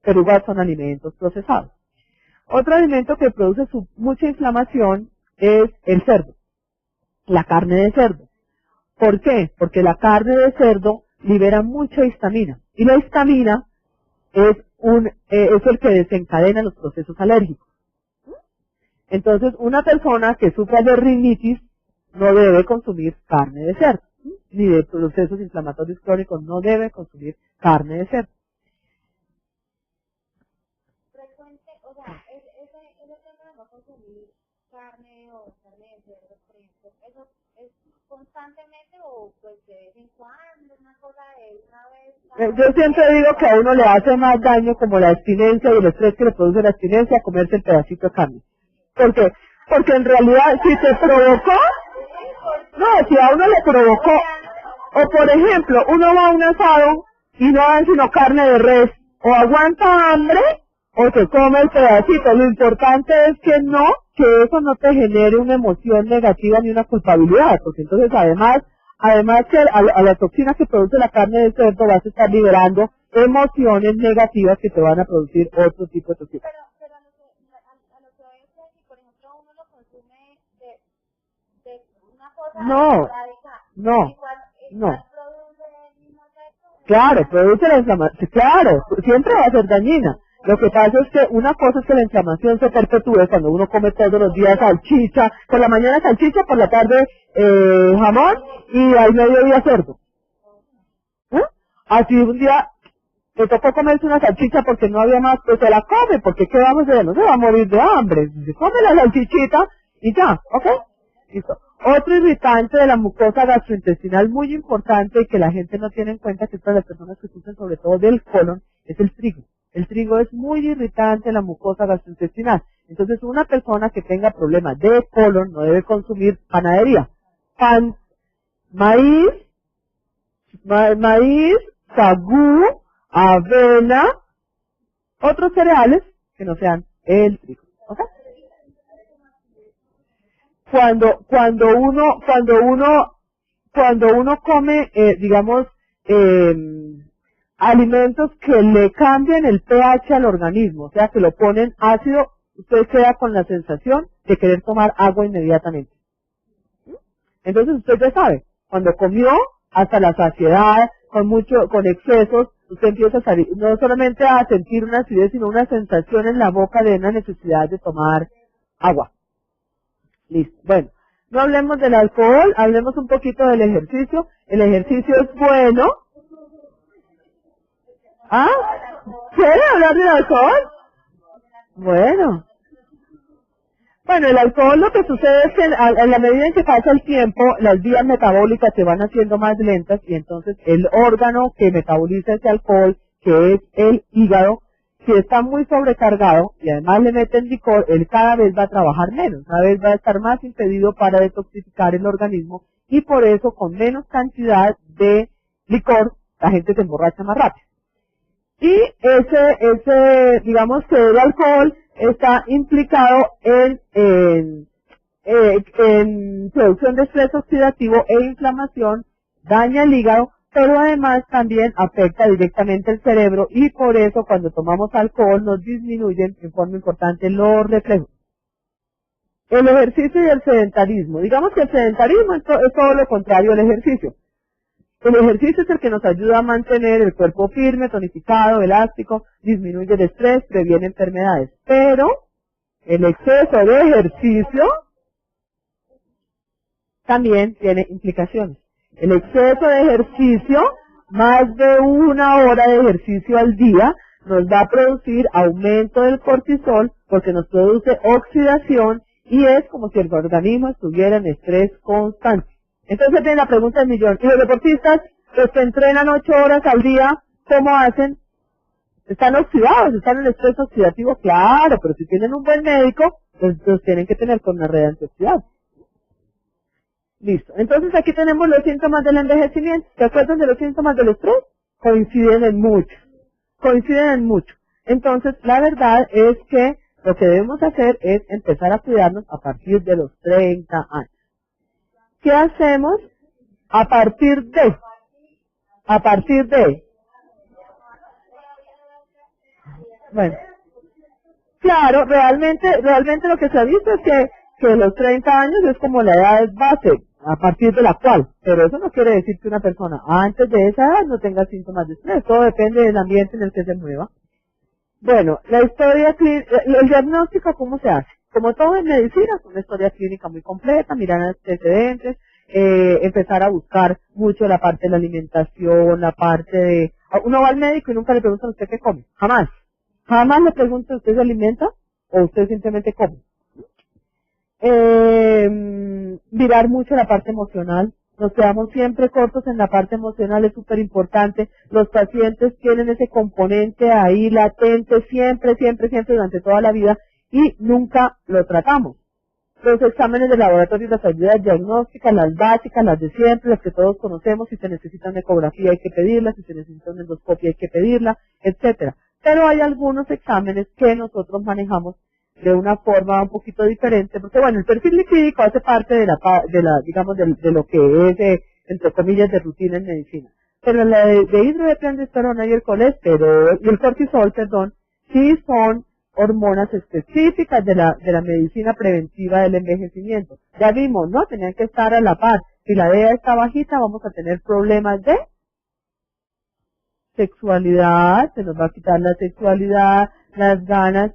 Pero igual son alimentos procesados. Otro alimento que produce mucha inflamación es el cerdo, la carne de cerdo. ¿Por qué? Porque la carne de cerdo libera mucha histamina y la histamina es el que desencadena los procesos alérgicos. Entonces, una persona que sufra de rinitis no debe consumir carne de cerdo, ni de procesos inflamatorios crónicos no debe consumir carne de cerdo. Carne o carne de cerdo, por ejemplo, ¿eso es constantemente o pues de vez en cuando, una cosa de una vez? Yo siempre digo que a uno le hace más daño como la abstinencia y el estrés que le produce la abstinencia comerse el pedacito de carne. Porque en realidad si te provocó, si a uno le provocó, o por ejemplo, uno va a un asado y no dan sino carne de res, o aguanta hambre, o se come el pedacito. Lo importante es que eso no te genere una emoción negativa ni una culpabilidad, porque entonces además que a la toxina que produce la carne de cerdo vas a estar liberando emociones negativas que te van a producir otro tipo de toxina. Pero a lo que voy a decir, si por ejemplo uno lo consume de una cosa No. produce el mismo efecto. Claro, produce la inflamación, claro, siempre va a ser dañina. Lo que pasa es que una cosa es que la inflamación se perpetúe cuando uno come todos los días salchicha, por la mañana salchicha, por la tarde jamón y al mediodía cerdo. Así un día le tocó comerse una salchicha porque no había más, pues se la come, porque ¿qué vamos a hacer? No se va a morir de hambre, se come la salchichita y ya, ¿ok? Listo. Otro irritante de la mucosa gastrointestinal muy importante y que la gente no tiene en cuenta, que es para las personas que sufren sobre todo del colon, es el trigo. El trigo es muy irritante en la mucosa gastrointestinal. Entonces, una persona que tenga problemas de colon no debe consumir panadería. Maíz, sagú, avena, otros cereales que no sean el trigo. ¿Ok? Cuando uno come, digamos, alimentos que le cambian el pH al organismo, o sea, que lo ponen ácido, usted queda con la sensación de querer tomar agua inmediatamente. Entonces usted ya sabe, cuando comió hasta la saciedad, con excesos, usted empieza a salir, no solamente a sentir una acidez, sino una sensación en la boca de una necesidad de tomar agua. Listo. Bueno, no hablemos del alcohol, hablemos un poquito del ejercicio. El ejercicio es bueno. ¿Ah? ¿Quiere hablar del alcohol? Bueno. Bueno, el alcohol lo que sucede es que en la medida en que pasa el tiempo, las vías metabólicas se van haciendo más lentas y entonces el órgano que metaboliza ese alcohol, que es el hígado, si está muy sobrecargado y además le meten licor, él cada vez va a trabajar menos, cada vez va a estar más impedido para detoxificar el organismo y por eso con menos cantidad de licor la gente se emborracha más rápido. Y digamos que el alcohol está implicado en producción de estrés oxidativo e inflamación, daña el hígado, pero además también afecta directamente el cerebro y por eso cuando tomamos alcohol nos disminuyen en forma importante los reflejos. El ejercicio y el sedentarismo. Digamos que el sedentarismo es todo lo contrario al ejercicio. El ejercicio es el que nos ayuda a mantener el cuerpo firme, tonificado, elástico, disminuye el estrés, previene enfermedades. Pero el exceso de ejercicio también tiene implicaciones. El exceso de ejercicio, más de 1 hora de ejercicio al día, nos va a producir aumento del cortisol porque nos produce oxidación y es como si el organismo estuviera en estrés constante. Entonces viene la pregunta del millón. ¿Y los deportistas, los que entrenan 8 horas al día, cómo hacen? ¿Están oxidados? ¿Están en estrés oxidativo? Claro, pero si tienen un buen médico, pues los tienen que tener con una red antioxidante. Listo. Entonces aquí tenemos los síntomas del envejecimiento. ¿Se acuerdan de los síntomas del estrés? Coinciden en mucho. Entonces la verdad es que lo que debemos hacer es empezar a cuidarnos a partir de los 30 años. ¿Qué hacemos a partir de? Bueno, claro, realmente lo que se ha visto es que los 30 años es como la edad base, a partir de la cual, pero eso no quiere decir que una persona antes de esa edad no tenga síntomas de estrés, todo depende del ambiente en el que se mueva. Bueno, la historia clínica, el diagnóstico, ¿cómo se hace? Como todo en medicina, es una historia clínica muy completa, mirar antecedentes, empezar a buscar mucho la parte de la alimentación, la parte de... Uno va al médico y nunca le preguntan a usted qué come, jamás. Jamás le preguntan, ¿usted se alimenta o usted simplemente come? Mirar mucho la parte emocional. Nos quedamos siempre cortos en la parte emocional, es súper importante. Los pacientes tienen ese componente ahí latente siempre durante toda la vida y nunca lo tratamos. Los exámenes de laboratorio y las ayudas diagnósticas, las básicas, las de siempre, las que todos conocemos, si se necesita una ecografía hay que pedirla, si se necesita una endoscopia hay que pedirla, etcétera. Pero hay algunos exámenes que nosotros manejamos de una forma un poquito diferente, porque bueno, el perfil lipídico hace parte de lo que es, entre comillas, de rutina en medicina. Pero la de hidroepiandrosterona y el colesterol, y el cortisol, perdón, sí son hormonas específicas de la medicina preventiva del envejecimiento. Ya vimos, ¿no? Tenían que estar a la par. Si la DEA está bajita, vamos a tener problemas de sexualidad, se nos va a quitar la sexualidad, las ganas,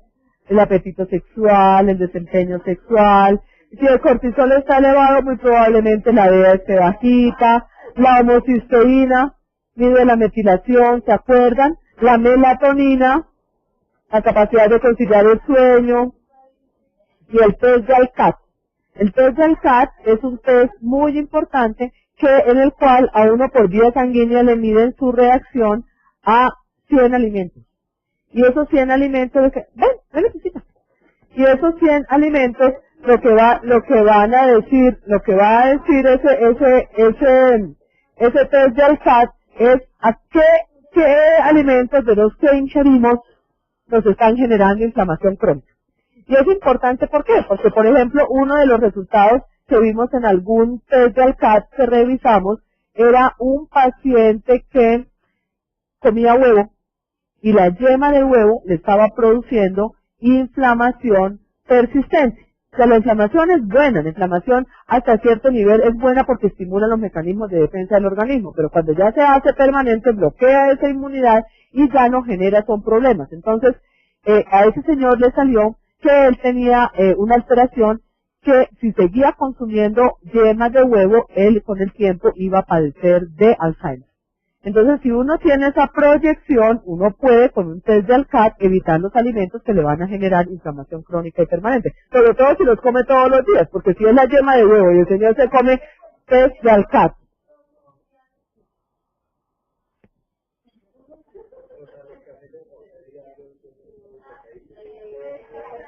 el apetito sexual, el desempeño sexual. Si el cortisol está elevado, muy probablemente la DEA esté bajita. La homocisteína mide la metilación, ¿se acuerdan? La melatonina, la capacidad de conciliar el sueño, y el test de ALCAT. El test de ALCAT es un test muy importante en el cual a uno por vía sanguínea le miden su reacción a 100 alimentos. Y esos 100 alimentos, y esos 100 alimentos, lo que va a decir ese test de ALCAT es a qué alimentos de los que ingerimos nos están generando inflamación crónica. Y es importante, ¿por qué? Porque, por ejemplo, uno de los resultados que vimos en algún test de ALCAT que revisamos era un paciente que comía huevo y la yema del huevo le estaba produciendo inflamación persistente. O sea, la inflamación es buena, la inflamación hasta cierto nivel es buena porque estimula los mecanismos de defensa del organismo, pero cuando ya se hace permanente bloquea esa inmunidad y ya no genera son problemas. Entonces, a ese señor le salió que él tenía una alteración que si seguía consumiendo yemas de huevo, él con el tiempo iba a padecer de Alzheimer. Entonces, si uno tiene esa proyección, uno puede con un test de ALCAT evitar los alimentos que le van a generar inflamación crónica y permanente. Sobre todo si los come todos los días, porque si es la yema de huevo y el señor se come test de ALCAT.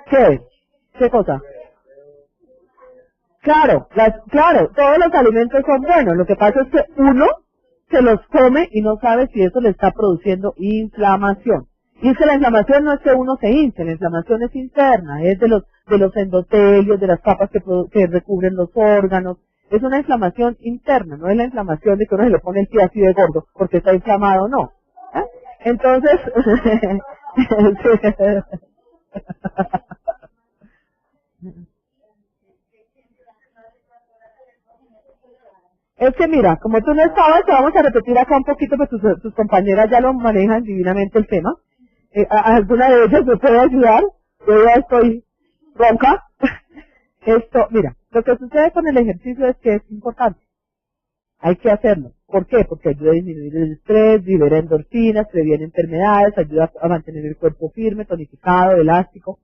¿Qué? ¿Qué cosa? Claro, claro, todos los alimentos son buenos. Lo que pasa es que uno se los come y no sabe si eso le está produciendo inflamación. Y es que la inflamación no es que uno se hinche, la inflamación es interna, es de los endotelios, de las capas que recubren los órganos. Es una inflamación interna, no es la inflamación de que uno se le pone el pie así de gordo porque está inflamado, no. ¿Eh? Entonces, es que mira, como tú no estabas, te vamos a repetir acá un poquito, pues tus compañeras ya lo manejan divinamente el tema. ¿Alguna de ellas me puede ayudar? Yo ya estoy ronca. Esto, mira, lo que sucede con el ejercicio es que es importante. Hay que hacerlo. ¿Por qué? Porque ayuda a disminuir el estrés, libera endorfinas, previene enfermedades, ayuda a mantener el cuerpo firme, tonificado, elástico.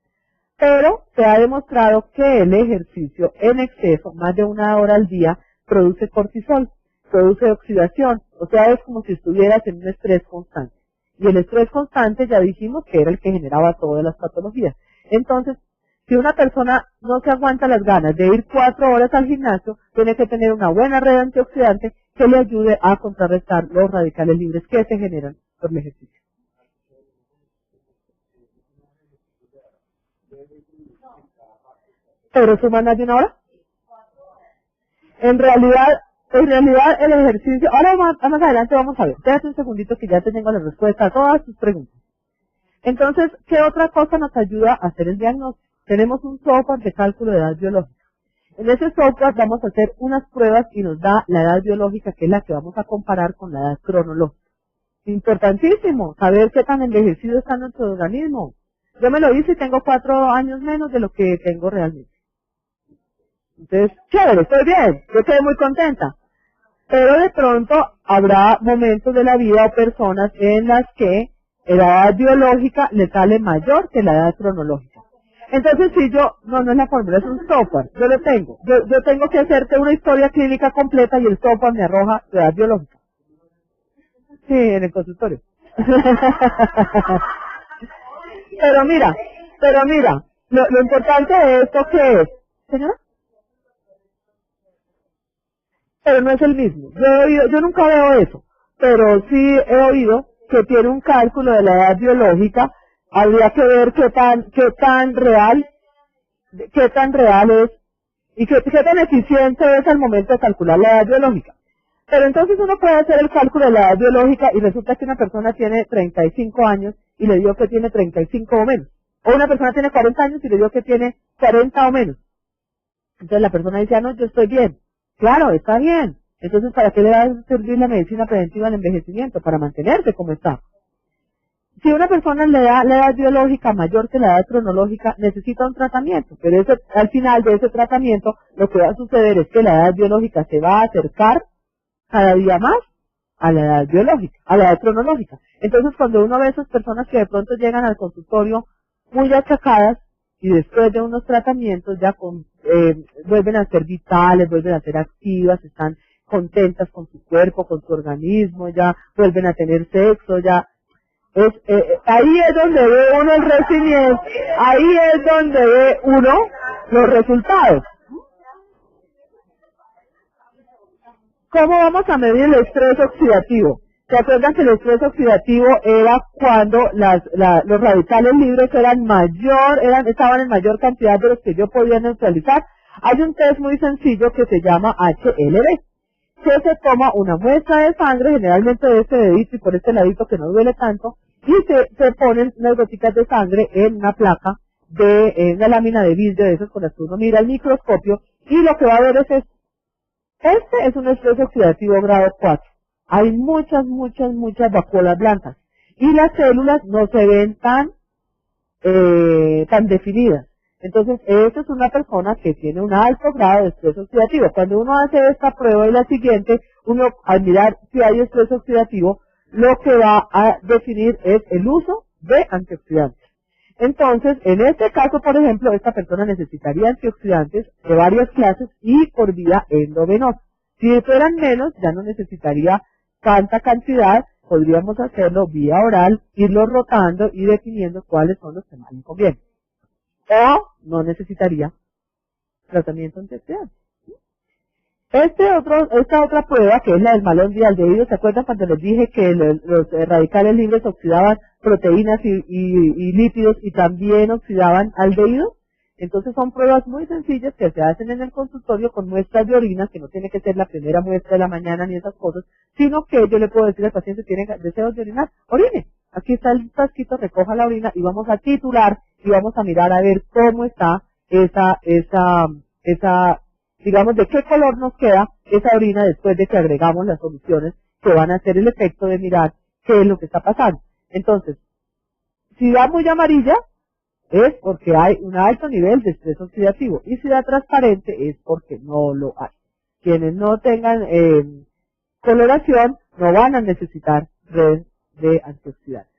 Pero se ha demostrado que el ejercicio en exceso, más de 1 hora al día, produce cortisol, produce oxidación, o sea, es como si estuvieras en un estrés constante. Y el estrés constante ya dijimos que era el que generaba todas las patologías. Entonces, si una persona no se aguanta las ganas de ir 4 horas al gimnasio, tiene que tener una buena red antioxidante que le ayude a contrarrestar los radicales libres que se generan por el ejercicio. ¿Pero suman más de 1 hora? En realidad el ejercicio, ahora más adelante vamos a ver, déjate un segundito que ya te tengo la respuesta a todas tus preguntas. Entonces, ¿qué otra cosa nos ayuda a hacer el diagnóstico? Tenemos un software de cálculo de edad biológica. En ese software vamos a hacer unas pruebas y nos da la edad biológica, que es la que vamos a comparar con la edad cronológica. Importantísimo, saber qué tan envejecido está nuestro organismo. Yo me lo hice y tengo 4 años menos de lo que tengo realmente. Entonces, chévere, estoy bien, yo quedé muy contenta. Pero de pronto habrá momentos de la vida o personas en las que la edad biológica le sale mayor que la edad cronológica. Entonces, si yo, no es la fórmula, es un software, yo lo tengo. Yo tengo que hacerte una historia clínica completa y el software me arroja tu edad biológica. Sí, en el consultorio. Pero mira, lo importante de esto que es, señora, pero no es el mismo. Yo nunca veo eso, pero sí he oído que tiene un cálculo de la edad biológica. Habría que ver qué tan real es y qué tan eficiente es al momento de calcular la edad biológica. Pero entonces uno puede hacer el cálculo de la edad biológica y resulta que una persona tiene 35 años y le dio que tiene 35 o menos. O una persona tiene 40 años y le dio que tiene 40 o menos. Entonces la persona dice, no, yo estoy bien. Claro, está bien. Entonces, ¿para qué le va a servir la medicina preventiva al envejecimiento? Para mantenerse como está. Si una persona le da la edad biológica mayor que la edad cronológica, necesita un tratamiento, pero al final de ese tratamiento, lo que va a suceder es que la edad biológica se va a acercar cada día más a la edad biológica, a la edad cronológica. Entonces, cuando uno ve a esas personas que de pronto llegan al consultorio muy achacadas y después de unos tratamientos ya vuelven a ser vitales, vuelven a ser activas, están contentas con su cuerpo, con su organismo, ya vuelven a tener sexo, ya ahí es donde ve uno el crecimiento, ahí es donde ve uno los resultados. ¿Cómo vamos a medir el estrés oxidativo? ¿Se acuerdan que el estrés oxidativo era cuando los radicales libres estaban en mayor cantidad de los que yo podía neutralizar? Hay un test muy sencillo que se llama HLB, que se toma una muestra de sangre, generalmente de este dedito y por este ladito que no duele tanto, y se ponen unas gotitas de sangre en una placa de una lámina de vidrio de esos con las que uno mira al microscopio y lo que va a ver es esto. Este es un estrés oxidativo grado 4. Hay muchas vacuolas blancas y las células no se ven tan definidas. Entonces, esta es una persona que tiene un alto grado de estrés oxidativo. Cuando uno hace esta prueba y la siguiente, uno al mirar si hay estrés oxidativo, lo que va a definir es el uso de antioxidantes. Entonces, en este caso, por ejemplo, esta persona necesitaría antioxidantes de varias clases y por vía endovenosa. Si fueran menos, ya no necesitaría tanta cantidad, podríamos hacerlo vía oral, irlo rotando y definiendo cuáles son los que más le convienen. O no necesitaría tratamiento antioxidante. Esta otra prueba, que es la del malón dialdehído, ¿se acuerdan cuando les dije que los radicales libres oxidaban proteínas y lípidos y también oxidaban aldehído? Entonces son pruebas muy sencillas que se hacen en el consultorio con muestras de orina, que no tiene que ser la primera muestra de la mañana ni esas cosas, sino que yo le puedo decir al paciente, ¿tiene deseos de orinar? Orine. Aquí está el frasquito, recoja la orina y vamos a titular y vamos a mirar a ver cómo está digamos, de qué color nos queda esa orina después de que agregamos las soluciones que van a hacer el efecto de mirar qué es lo que está pasando. Entonces, si da muy amarilla, es porque hay un alto nivel de estrés oxidativo. Y si da transparente, es porque no lo hay. Quienes no tengan coloración, no van a necesitar red de antioxidantes.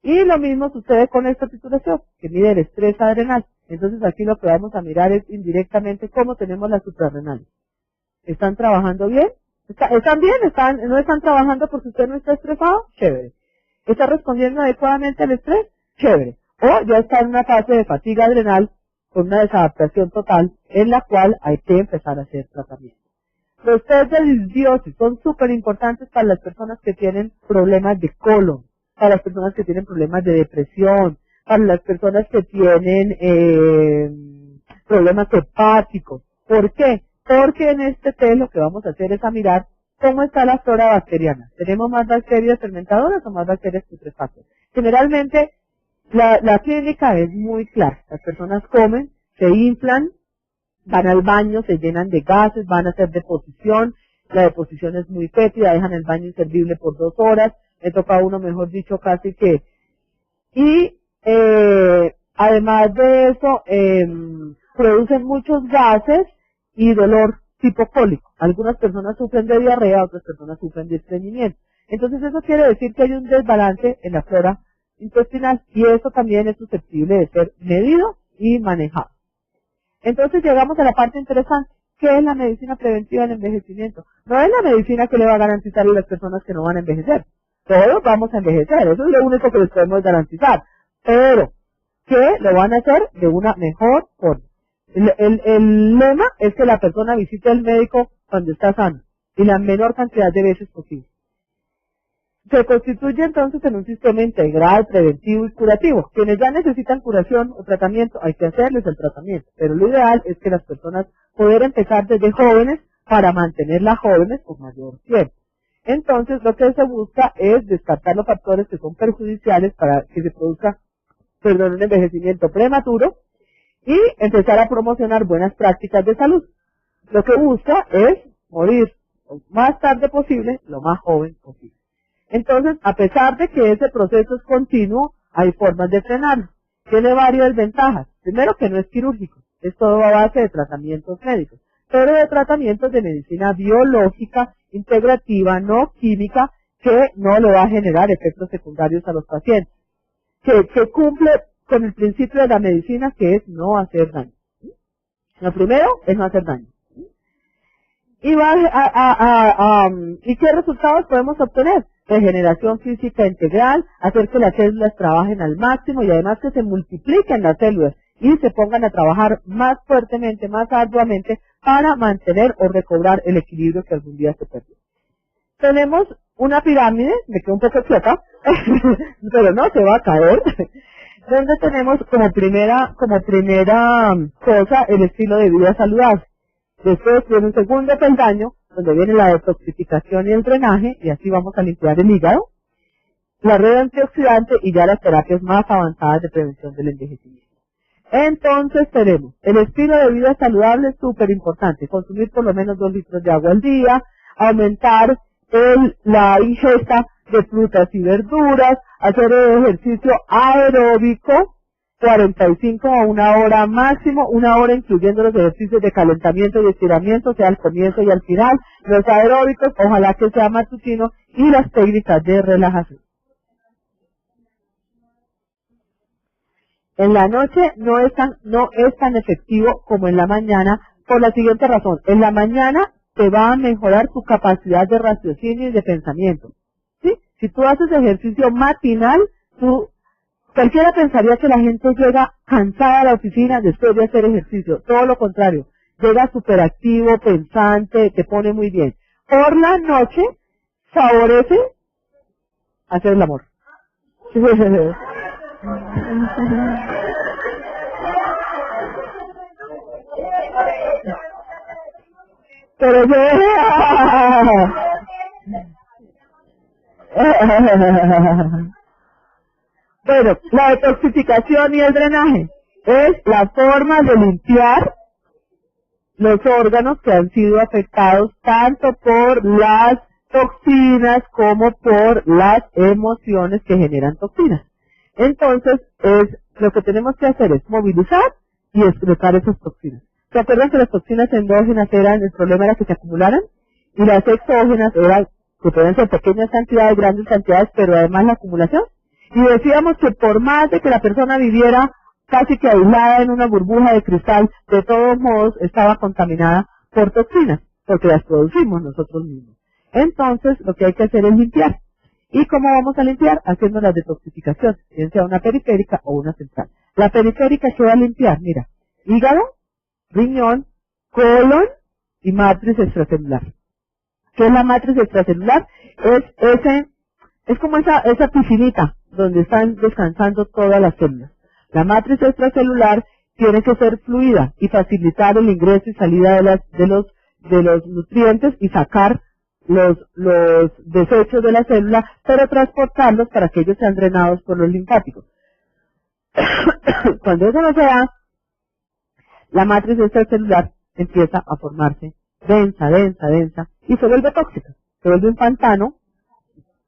Y lo mismo sucede con esta titulación, que mide el estrés adrenal. Entonces aquí lo que vamos a mirar es indirectamente cómo tenemos las suprarrenales. ¿Están trabajando bien? ¿Están bien? ¿No están trabajando porque usted no está estresado? Chévere. ¿Está respondiendo adecuadamente al estrés? Chévere. O ya está en una fase de fatiga adrenal con una desadaptación total en la cual hay que empezar a hacer tratamiento. Los test de disbiosis son súper importantes para las personas que tienen problemas de colon, para las personas que tienen problemas de depresión, para las personas que tienen problemas hepáticos. ¿Por qué? Porque en este test lo que vamos a hacer es a mirar cómo está la flora bacteriana. ¿Tenemos más bacterias fermentadoras o más bacterias putrefactas? Generalmente la clínica es muy clara. Las personas comen, se inflan, van al baño, se llenan de gases, van a hacer deposición. La deposición es muy fétida, dejan el baño inservible por 2 horas. Me toca a uno, mejor dicho, casi que. Y además de eso, producen muchos gases y dolor tipo cólico. Algunas personas sufren de diarrea, otras personas sufren de estreñimiento. Entonces eso quiere decir que hay un desbalance en la flora intestinal y eso también es susceptible de ser medido y manejado. Entonces llegamos a la parte interesante. ¿Qué es la medicina preventiva del envejecimiento? No es la medicina que le va a garantizar a las personas que no van a envejecer. Todos vamos a envejecer, eso es lo único que les podemos garantizar. Pero, ¿qué lo van a hacer de una mejor forma? El lema es que la persona visite al médico cuando está sano y la menor cantidad de veces posible. Se constituye entonces en un sistema integral, preventivo y curativo. Quienes ya necesitan curación o tratamiento, hay que hacerles el tratamiento. Pero lo ideal es que las personas puedan empezar desde jóvenes para mantenerlas jóvenes por mayor tiempo. Entonces, lo que se busca es descartar los factores que son perjudiciales para que se produzca, un envejecimiento prematuro y empezar a promocionar buenas prácticas de salud. Lo que busca es morir lo más tarde posible, lo más joven posible. Entonces, a pesar de que ese proceso es continuo, hay formas de frenarlo. Tiene varias ventajas. Primero, que no es quirúrgico. Es todo a base de tratamientos médicos. Pero de tratamientos de medicina biológica, integrativa, no química, que no le va a generar efectos secundarios a los pacientes. Que cumple con el principio de la medicina, que es no hacer daño. Lo primero es no hacer daño. ¿Y qué resultados podemos obtener? Regeneración física integral, hacer que las células trabajen al máximo y además que se multipliquen las células y se pongan a trabajar más fuertemente, más arduamente para mantener o recobrar el equilibrio que algún día se perdió. Tenemos una pirámide, me quedo un poco chueca, pero no se va a caer, donde tenemos como primera cosa el estilo de vida saludable. Después viene un segundo peldaño, donde viene la detoxificación y el drenaje, y así vamos a limpiar el hígado, la red antioxidante y ya las terapias más avanzadas de prevención del envejecimiento. Entonces tenemos el estilo de vida saludable es súper importante, consumir por lo menos 2 litros de agua al día, aumentar la ingesta de frutas y verduras, hacer ejercicio aeróbico, 45 a 1 hora máximo, 1 hora incluyendo los ejercicios de calentamiento y estiramiento, sea al comienzo y al final, los aeróbicos, ojalá que sea matutino, y las técnicas de relajación. En la noche no es tan efectivo como en la mañana, por la siguiente razón. En la mañana te va a mejorar tu capacidad de raciocinio y de pensamiento. ¿Sí? Si tú haces ejercicio matinal, cualquiera pensaría que la gente llega cansada a la oficina después de hacer ejercicio. Todo lo contrario. Llega súper activo, pensante, te pone muy bien. Por la noche, favorece hacer el amor. Pero yo... Bueno, la detoxificación y el drenaje es la forma de limpiar los órganos que han sido afectados tanto por las toxinas como por las emociones que generan toxinas. Entonces, lo que tenemos que hacer es movilizar y explotar esas toxinas. ¿Se acuerdan que las toxinas endógenas el problema era que se acumularan? Y las exógenas que pueden ser pequeñas cantidades, grandes cantidades, pero además la acumulación. Y decíamos que por más de que la persona viviera casi que aislada en una burbuja de cristal, de todos modos estaba contaminada por toxinas, porque las producimos nosotros mismos. Entonces, lo que hay que hacer es limpiar. ¿Y cómo vamos a limpiar? Haciendo la detoxificación, bien sea una periférica o una central. La periférica, ¿qué va a limpiar? Mira, hígado, riñón, colon y matriz extracelular. ¿Qué es la matriz extracelular? Es como esa piscinita donde están descansando todas las células. La matriz extracelular tiene que ser fluida y facilitar el ingreso y salida de los nutrientes y sacar los desechos de la célula, pero transportarlos para que ellos sean drenados por los linfáticos. Cuando eso no se da, la matriz extracelular empieza a formarse densa, y se vuelve tóxica. Se vuelve un pantano,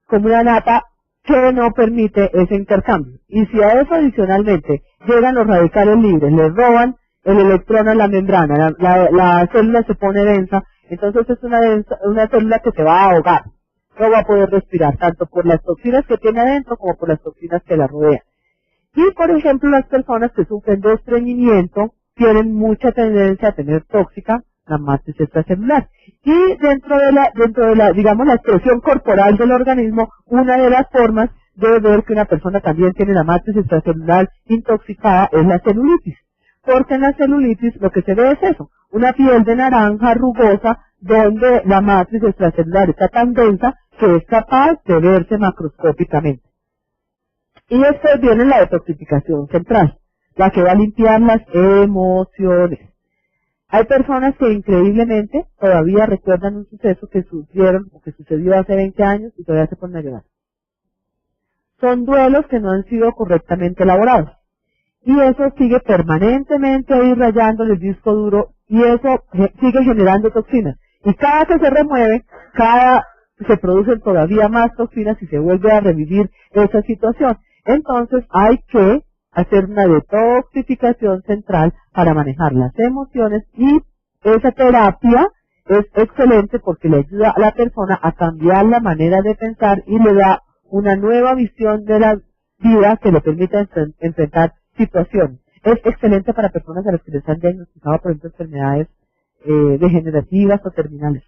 como una nata que no permite ese intercambio. Y si a eso adicionalmente llegan los radicales libres, les roban el electrón a la membrana, la célula se pone densa, entonces es una célula que se va a ahogar. No va a poder respirar, tanto por las toxinas que tiene adentro como por las toxinas que la rodean. Y, por ejemplo, las personas que sufren de estreñimiento tienen mucha tendencia a tener tóxica la matriz extracelular. Y dentro de la, digamos, la expresión corporal del organismo, una de las formas de ver que una persona también tiene la matriz extracelular intoxicada es la celulitis. Porque en la celulitis lo que se ve es eso, una piel de naranja rugosa donde la matriz extracelular está tan densa que es capaz de verse macroscópicamente. Y después viene la detoxificación central, la que va a limpiar las emociones. Hay personas que increíblemente todavía recuerdan un suceso que sufrieron o que sucedió hace 20 años y todavía se ponen a llorar. Son duelos que no han sido correctamente elaborados. Y eso sigue permanentemente ahí rayando el disco duro y eso sigue generando toxinas. Y cada que se remueve, se producen todavía más toxinas y se vuelve a revivir esa situación. Entonces hay que hacer una detoxificación central para manejar las emociones y esa terapia es excelente porque le ayuda a la persona a cambiar la manera de pensar y le da una nueva visión de la vida que le permita enfrentar situaciones. Es excelente para personas a las que les han diagnosticado, por ejemplo, enfermedades degenerativas o terminales.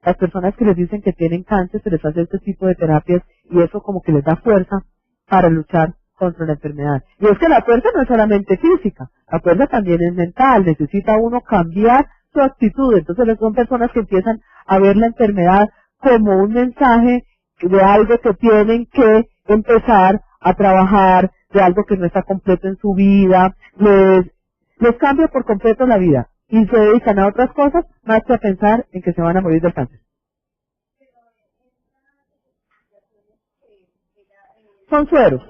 Las personas que les dicen que tienen cáncer se les hace este tipo de terapias y eso como que les da fuerza para luchar contra la enfermedad. Y es que la fuerza no es solamente física, la fuerza también es mental, necesita uno cambiar su actitud. Entonces son personas que empiezan a ver la enfermedad como un mensaje de algo que tienen que empezar a trabajar, de algo que no está completo en su vida, les cambia por completo la vida y se dedican a otras cosas más que a pensar en que se van a morir del cáncer. Son sueros.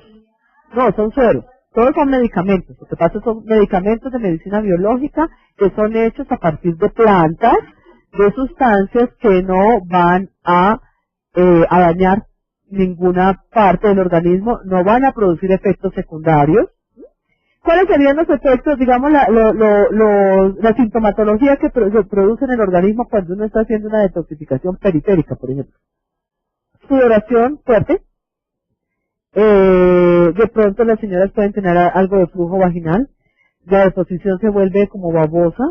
No, son sueros. Todos son medicamentos. Lo que pasa son medicamentos de medicina biológica que son hechos a partir de plantas, de sustancias que no van a dañar ninguna parte del organismo, no van a producir efectos secundarios. ¿Cuáles serían los efectos, digamos, la sintomatología que se produce en el organismo cuando uno está haciendo una detoxificación periférica, por ejemplo? Sudoración fuerte. De pronto las señoras pueden tener algo de flujo vaginal. La deposición se vuelve como babosa.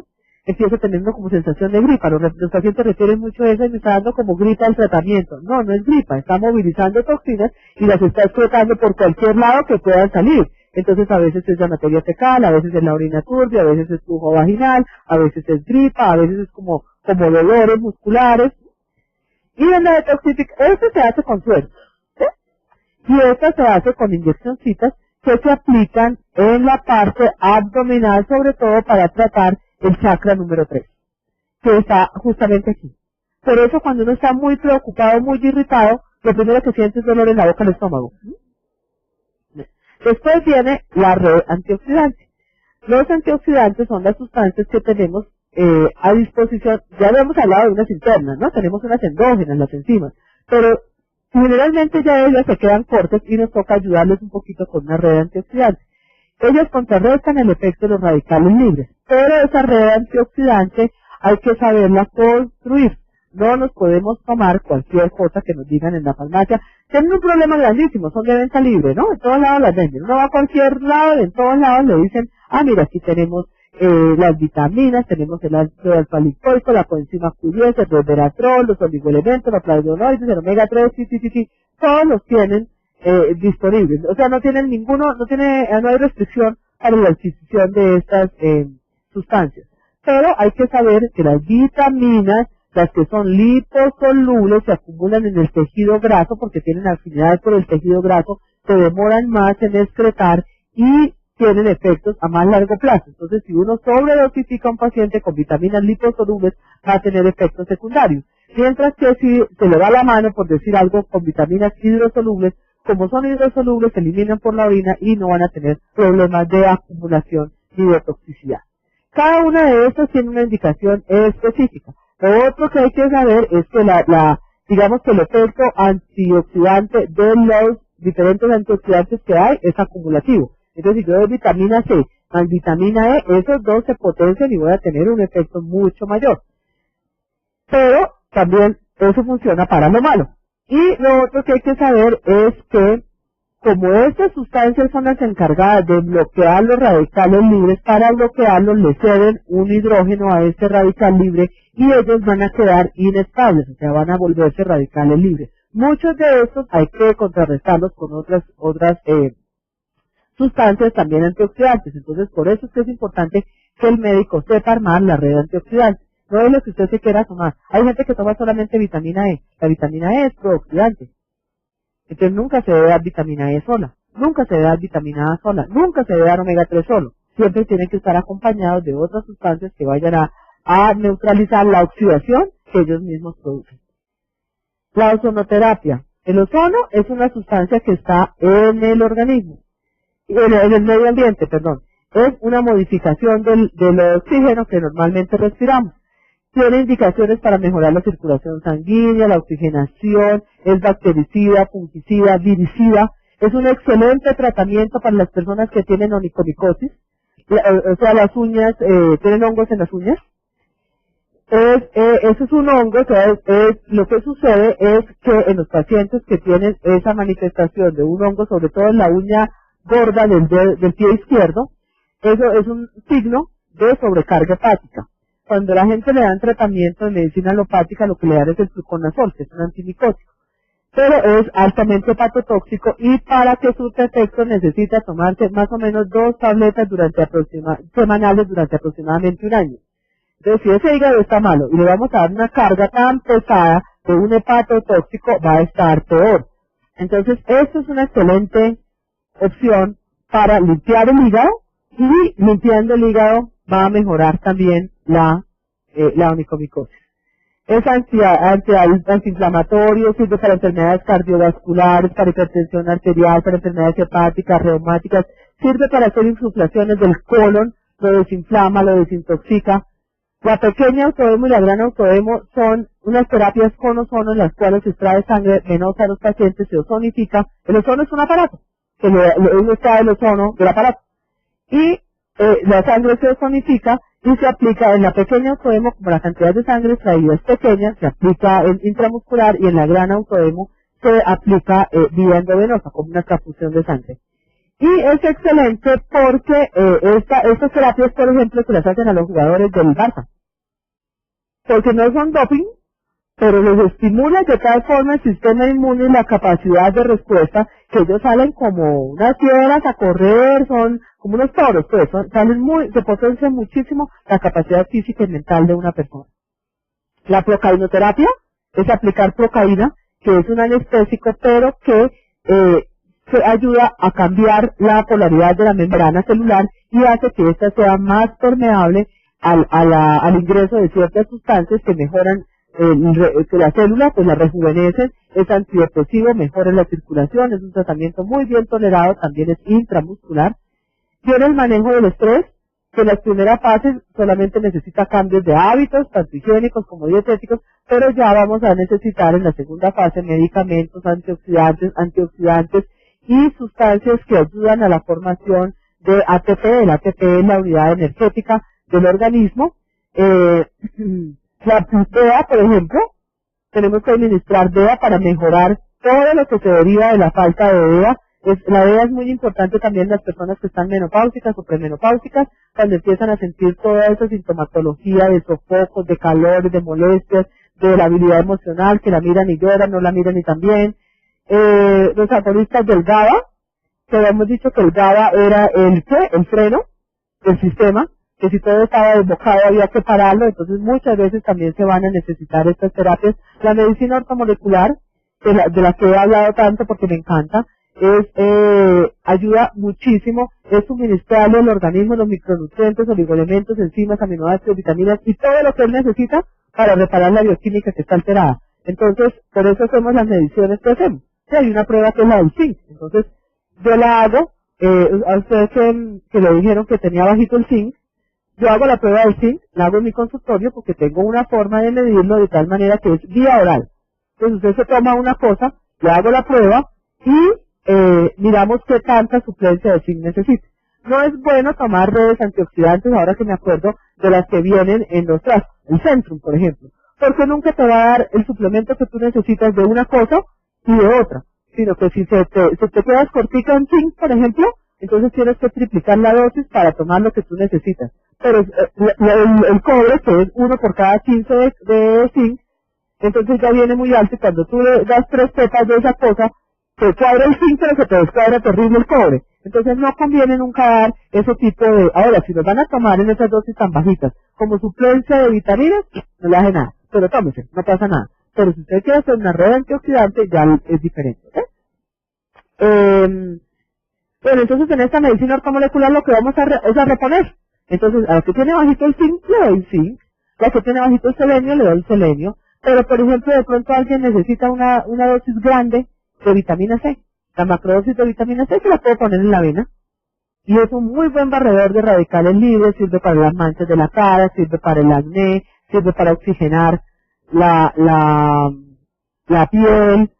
Empieza teniendo como sensación de gripa. Los pacientes refieren mucho a eso y me está dando como gripa al tratamiento. No, no es gripa. Está movilizando toxinas y las está explotando por cualquier lado que puedan salir. Entonces a veces es la materia fecal, a veces es la orina turbia, a veces es flujo vaginal, a veces es gripa, a veces es como dolores musculares. Y en la detoxificación, esto se hace con suero, ¿sí? Y esta se hace con inyeccioncitas que se aplican en la parte abdominal, sobre todo para tratar el chakra número 3, que está justamente aquí. Por eso cuando uno está muy preocupado, muy irritado, lo primero que siente es dolor en la boca del estómago. Después viene la red antioxidante. Los antioxidantes son las sustancias que tenemos a disposición. Ya habíamos hablado de unas internas, ¿no? Tenemos unas endógenas, las enzimas, pero generalmente ya ellas se quedan cortas y nos toca ayudarles un poquito con una red antioxidante. Ellas contrarrestan el efecto de los radicales libres, pero esa red antioxidante hay que saberla construir. No nos podemos tomar cualquier cosa que nos digan en la farmacia. Tienen un problema grandísimo, son de venta libre, ¿no? En todos lados las venden. Uno va a cualquier lado y en todos lados le dicen, mira, aquí tenemos las vitaminas, tenemos el ácido alfa-lipoico, la coenzima Q10, el resveratrol, los oligoelementos, los flavonoides, el omega 3, todos los tienen disponibles. O sea, no tienen ninguno, no hay restricción para la adquisición de estas sustancias. Pero hay que saber que las vitaminas, las que son liposolubles, se acumulan en el tejido graso porque tienen afinidad por el tejido graso, se demoran más en excretar y tienen efectos a más largo plazo. Entonces, si uno sobredosifica a un paciente con vitaminas liposolubles, va a tener efectos secundarios. Mientras que si se le va la mano, por decir algo, con vitaminas hidrosolubles, como son hidrosolubles, se eliminan por la orina y no van a tener problemas de acumulación ni de toxicidad. Cada una de estas tiene una indicación específica. Lo otro que hay que saber es que digamos que el efecto antioxidante de los diferentes antioxidantes que hay es acumulativo. Entonces, si yo doy vitamina C más vitamina E, esos dos se potencian y voy a tener un efecto mucho mayor. Pero también eso funciona para lo malo. Y lo otro que hay que saber es que, como estas sustancias son las encargadas de bloquear los radicales libres, para bloquearlos le ceden un hidrógeno a este radical libre y ellos van a quedar inestables, o sea, van a volverse radicales libres. Muchos de estos hay que contrarrestarlos con otras sustancias también antioxidantes. Entonces, por eso es que es importante que el médico sepa armar la red antioxidante. No es lo que usted se quiera tomar. Hay gente que toma solamente vitamina E. La vitamina E es prooxidante. Entonces nunca se debe dar vitamina E sola, nunca se debe dar vitamina A sola, nunca se debe dar omega 3 solo. Siempre tienen que estar acompañados de otras sustancias que vayan a neutralizar la oxidación que ellos mismos producen. La ozonoterapia. El ozono es una sustancia que está en el organismo, en el medio ambiente, perdón. Es una modificación del oxígeno que normalmente respiramos. Tiene indicaciones para mejorar la circulación sanguínea, la oxigenación, es bactericida, fungicida, viricida. Es un excelente tratamiento para las personas que tienen onicomicosis, o sea, las uñas, tienen hongos en las uñas. Eso es un hongo, o sea, lo que sucede es que en los pacientes que tienen esa manifestación de un hongo, sobre todo en la uña gorda del pie izquierdo, eso es un signo de sobrecarga hepática. Cuando la gente le dan tratamiento de medicina alopática, lo que le dan es el fluconazol, que es un antimicótico. Pero es altamente hepatotóxico y para que surta efecto necesita tomarse más o menos 2 tabletas semanales durante aproximadamente un año. Entonces, si ese hígado está malo y le vamos a dar una carga tan pesada de un hepatotóxico, va a estar peor. Entonces, esto es una excelente opción para limpiar el hígado, y limpiando el hígado va a mejorar también la onicomicosis. Es antiinflamatorio, sirve para enfermedades cardiovasculares, para hipertensión arterial, para enfermedades hepáticas, reumáticas, sirve para hacer insuflaciones del colon, lo desinflama, lo desintoxica. La pequeña autodemo y la gran autodemo son unas terapias con ozono en las cuales se extrae sangre venosa a los pacientes, se ozonifica. El ozono es un aparato, que uno extrae el ozono del aparato. Y la sangre se ozonifica y se aplica en la pequeña autodemo, como la cantidad de sangre extraída es pequeña, se aplica en intramuscular, y en la gran autodemo se aplica vía endovenosa, como una transfusión de sangre. Y es excelente porque estas terapias, por ejemplo, se las hacen a los jugadores del Barça. Porque no son doping, pero les estimula de tal forma el sistema inmune y la capacidad de respuesta, que ellos salen como unas fieras a correr, son como unos toros, pues, se potencia muchísimo la capacidad física y mental de una persona. La procainoterapia es aplicar procaína, que es un anestésico, pero que se ayuda a cambiar la polaridad de la membrana celular y hace que ésta sea más permeable al ingreso de ciertas sustancias que mejoran que la célula, pues la rejuvenecen, es antidepresivo, mejora la circulación, es un tratamiento muy bien tolerado, también es intramuscular. Tiene el manejo del estrés, que en las primeras fases solamente necesita cambios de hábitos, tanto higiénicos como dietéticos, pero ya vamos a necesitar en la segunda fase medicamentos, antioxidantes y sustancias que ayudan a la formación de ATP. El ATP es la unidad energética del organismo. La DEA, por ejemplo, tenemos que administrar DEA para mejorar todo lo que se deriva de la falta de DEA. La DEA es muy importante también en las personas que están menopáusicas o premenopáusicas, cuando empiezan a sentir toda esa sintomatología de sofocos, de calor, de molestias, de la habilidad emocional, que la miran y lloran, no la miran y también. Los agonistas del GABA, que habíamos dicho que el GABA era el freno del sistema, que si todo estaba desbocado había que pararlo, entonces muchas veces también se van a necesitar estas terapias. La medicina ortomolecular, de la que he hablado tanto porque me encanta, ayuda muchísimo, es suministrarle al organismo los micronutrientes, oligoelementos, enzimas, aminoácidos, vitaminas y todo lo que él necesita para reparar la bioquímica que está alterada. Entonces, por eso hacemos las mediciones que hacemos. Sí, hay una prueba que es la del zinc, entonces yo la hago, a ustedes que le dijeron que tenía bajito el zinc, yo hago la prueba del zinc, la hago en mi consultorio porque tengo una forma de medirlo de tal manera que es vía oral. Entonces usted se toma una cosa, le hago la prueba y miramos qué tanta suplencia de zinc necesita. No es bueno tomar redes antioxidantes, ahora que me acuerdo, de las que vienen en los frascos, el Centrum, por ejemplo, porque nunca te va a dar el suplemento que tú necesitas de una cosa y de otra, sino que si te quedas cortica en zinc, por ejemplo, entonces tienes que triplicar la dosis para tomar lo que tú necesitas. Pero el cobre, que es 1 por cada 15 de zinc, entonces ya viene muy alto y cuando tú le das 3 pepas de esa cosa, te cuadra el zinc, pero se te descuadra terrible el cobre. Entonces no conviene nunca dar ese tipo de... Ahora, si los van a tomar en esas dosis tan bajitas, como suplencia de vitaminas, no le hace nada. Pero tómese, no pasa nada. Pero si usted quiere hacer una red antioxidante, ya es diferente. Bueno, entonces en esta medicina ortomolecular lo que vamos es a reponer. Entonces, a la que tiene bajito el zinc, le doy zinc. A la que tiene bajito el selenio, le doy el selenio. Pero, por ejemplo, de pronto alguien necesita una dosis grande de vitamina C. La macrodosis de vitamina C se la puedo poner en la vena. Y es un muy buen barredor de radicales libres, sirve para las manchas de la cara, sirve para el acné, sirve para oxigenar la piel.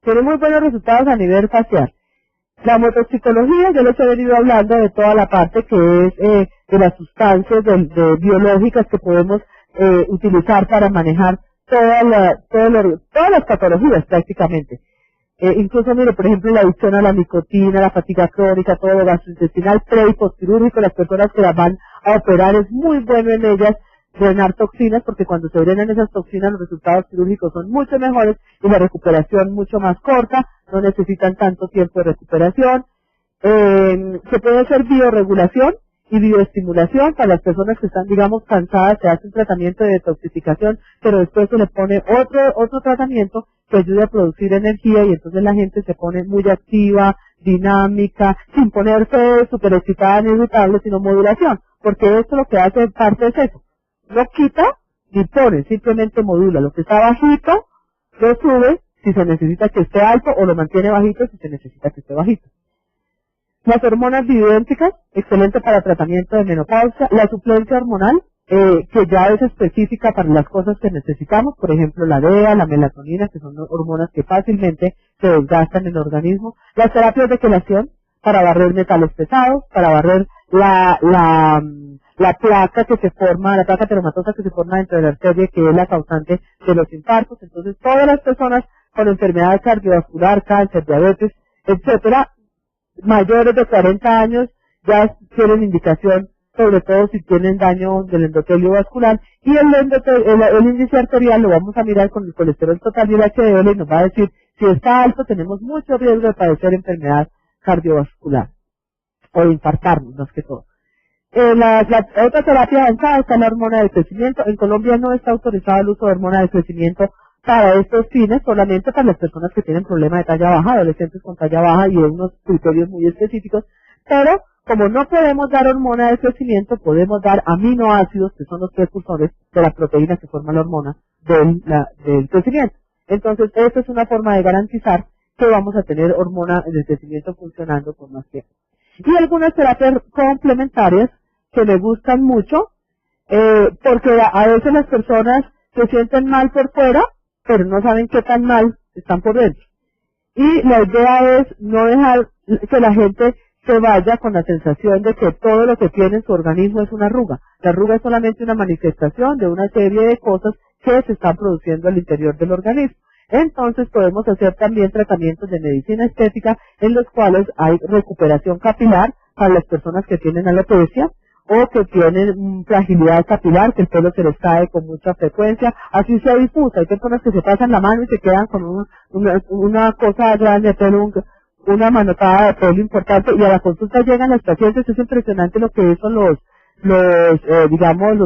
Tiene muy buenos resultados a nivel facial. La motoxicología, yo les he venido hablando de toda la parte que es de las sustancias biológicas que podemos utilizar para manejar todas las patologías prácticamente. Incluso, mire, por ejemplo, la adicción a la nicotina, la fatiga crónica, todo lo gastrointestinal, pre y postquirúrgico, las personas que las van a operar, es muy bueno en ellas drenar toxinas, porque cuando se drenan esas toxinas los resultados quirúrgicos son mucho mejores y la recuperación mucho más corta, no necesitan tanto tiempo de recuperación. Se puede hacer bioregulación y bioestimulación para las personas que están, digamos, cansadas, se hace un tratamiento de detoxificación, pero después se le pone otro tratamiento que ayude a producir energía y entonces la gente se pone muy activa, dinámica, sin ponerse súper excitada ni irritable, sino modulación, porque esto lo que hace parte es eso. No quita ni pone, simplemente modula. Lo que está bajito, lo sube si se necesita que esté alto o lo mantiene bajito si se necesita que esté bajito. Las hormonas bioidénticas, excelente para tratamiento de menopausia. La suplencia hormonal, que ya es específica para las cosas que necesitamos, por ejemplo la DEA, la melatonina, que son hormonas que fácilmente se desgastan en el organismo. Las terapias de quelación, para barrer metales pesados, para barrer la placa que se forma, la placa teromatosa que se forma dentro de la arteria, que es la causante de los infartos. Entonces, todas las personas con enfermedades cardiovascular, cáncer, diabetes, etcétera, mayores de 40 años, ya tienen indicación, sobre todo si tienen daño del endotelio vascular, y el índice arterial lo vamos a mirar con el colesterol total y el HDL y nos va a decir, si está alto tenemos mucho riesgo de padecer enfermedad cardiovascular, o de infartarnos más que todo. La otra terapia avanzada está la hormona de crecimiento. En Colombia no está autorizado el uso de hormona de crecimiento para estos fines, solamente para las personas que tienen problema de talla baja, adolescentes con talla baja y de unos criterios muy específicos, pero como no podemos dar hormona de crecimiento, podemos dar aminoácidos, que son los precursores de la proteína que forma la hormona del crecimiento. Entonces, esta es una forma de garantizar que vamos a tener hormona de crecimiento funcionando por más tiempo. Y algunas terapias complementarias que me gustan mucho, porque a veces las personas se sienten mal por fuera, pero no saben qué tan mal están por dentro. Y la idea es no dejar que la gente se vaya con la sensación de que todo lo que tiene en su organismo es una arruga. La arruga es solamente una manifestación de una serie de cosas que se están produciendo al interior del organismo. Entonces podemos hacer también tratamientos de medicina estética en los cuales hay recuperación capilar para las personas que tienen alopecia o que tienen fragilidad capilar, que el pelo se les cae con mucha frecuencia, así se difusa. Hay personas que se pasan la mano y se quedan con una cosa grande de pelo, una manotada de pelo importante, y a la consulta llegan los pacientes. Es impresionante lo que eso los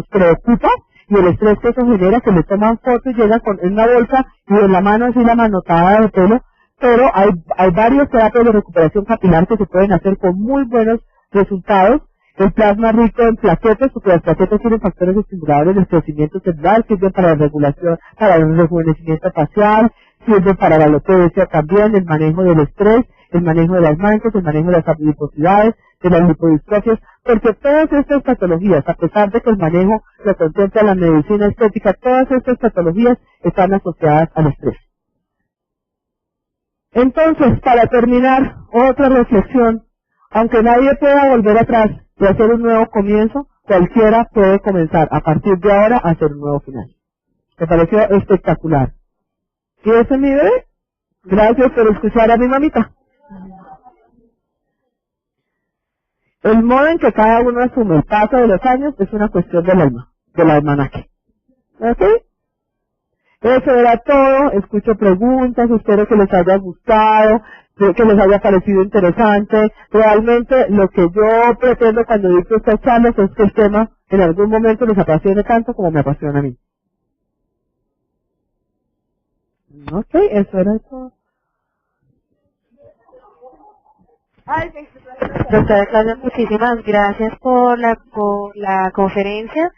preocupa, y el estrés que eso genera, que le toman fotos y llegan en una bolsa y en la mano así la manotada de pelo. Pero hay varias terapias de recuperación capilar que se pueden hacer con muy buenos resultados. El plasma rico en plaquetas, porque las plaquetas tienen factores estimuladores del crecimiento celular, sirven para la regulación, para el rejuvenecimiento facial, sirven para la alopecia también, el manejo del estrés, el manejo de las manchas, el manejo de las adiposidades, de las lipodistrofias, porque todas estas patologías, a pesar de que el manejo lo contempla la medicina estética, todas estas patologías están asociadas al estrés. Entonces, para terminar, otra reflexión: aunque nadie pueda volver atrás y hacer un nuevo comienzo, cualquiera puede comenzar a partir de ahora a hacer un nuevo final. Me pareció espectacular. ¿Y ese es mi bebé? Gracias por escuchar a mi mamita. El modo en que cada uno asume el paso de los años es una cuestión del alma, del almanaque. ¿Ok? Eso era todo. Escucho preguntas, espero que les haya gustado, que les haya parecido interesante. Realmente lo que yo pretendo cuando dicto estas charlas es que el tema en algún momento les apasione tanto como me apasiona a mí. Ok, eso era todo. Doctora Claudia, muchísimas gracias por la conferencia.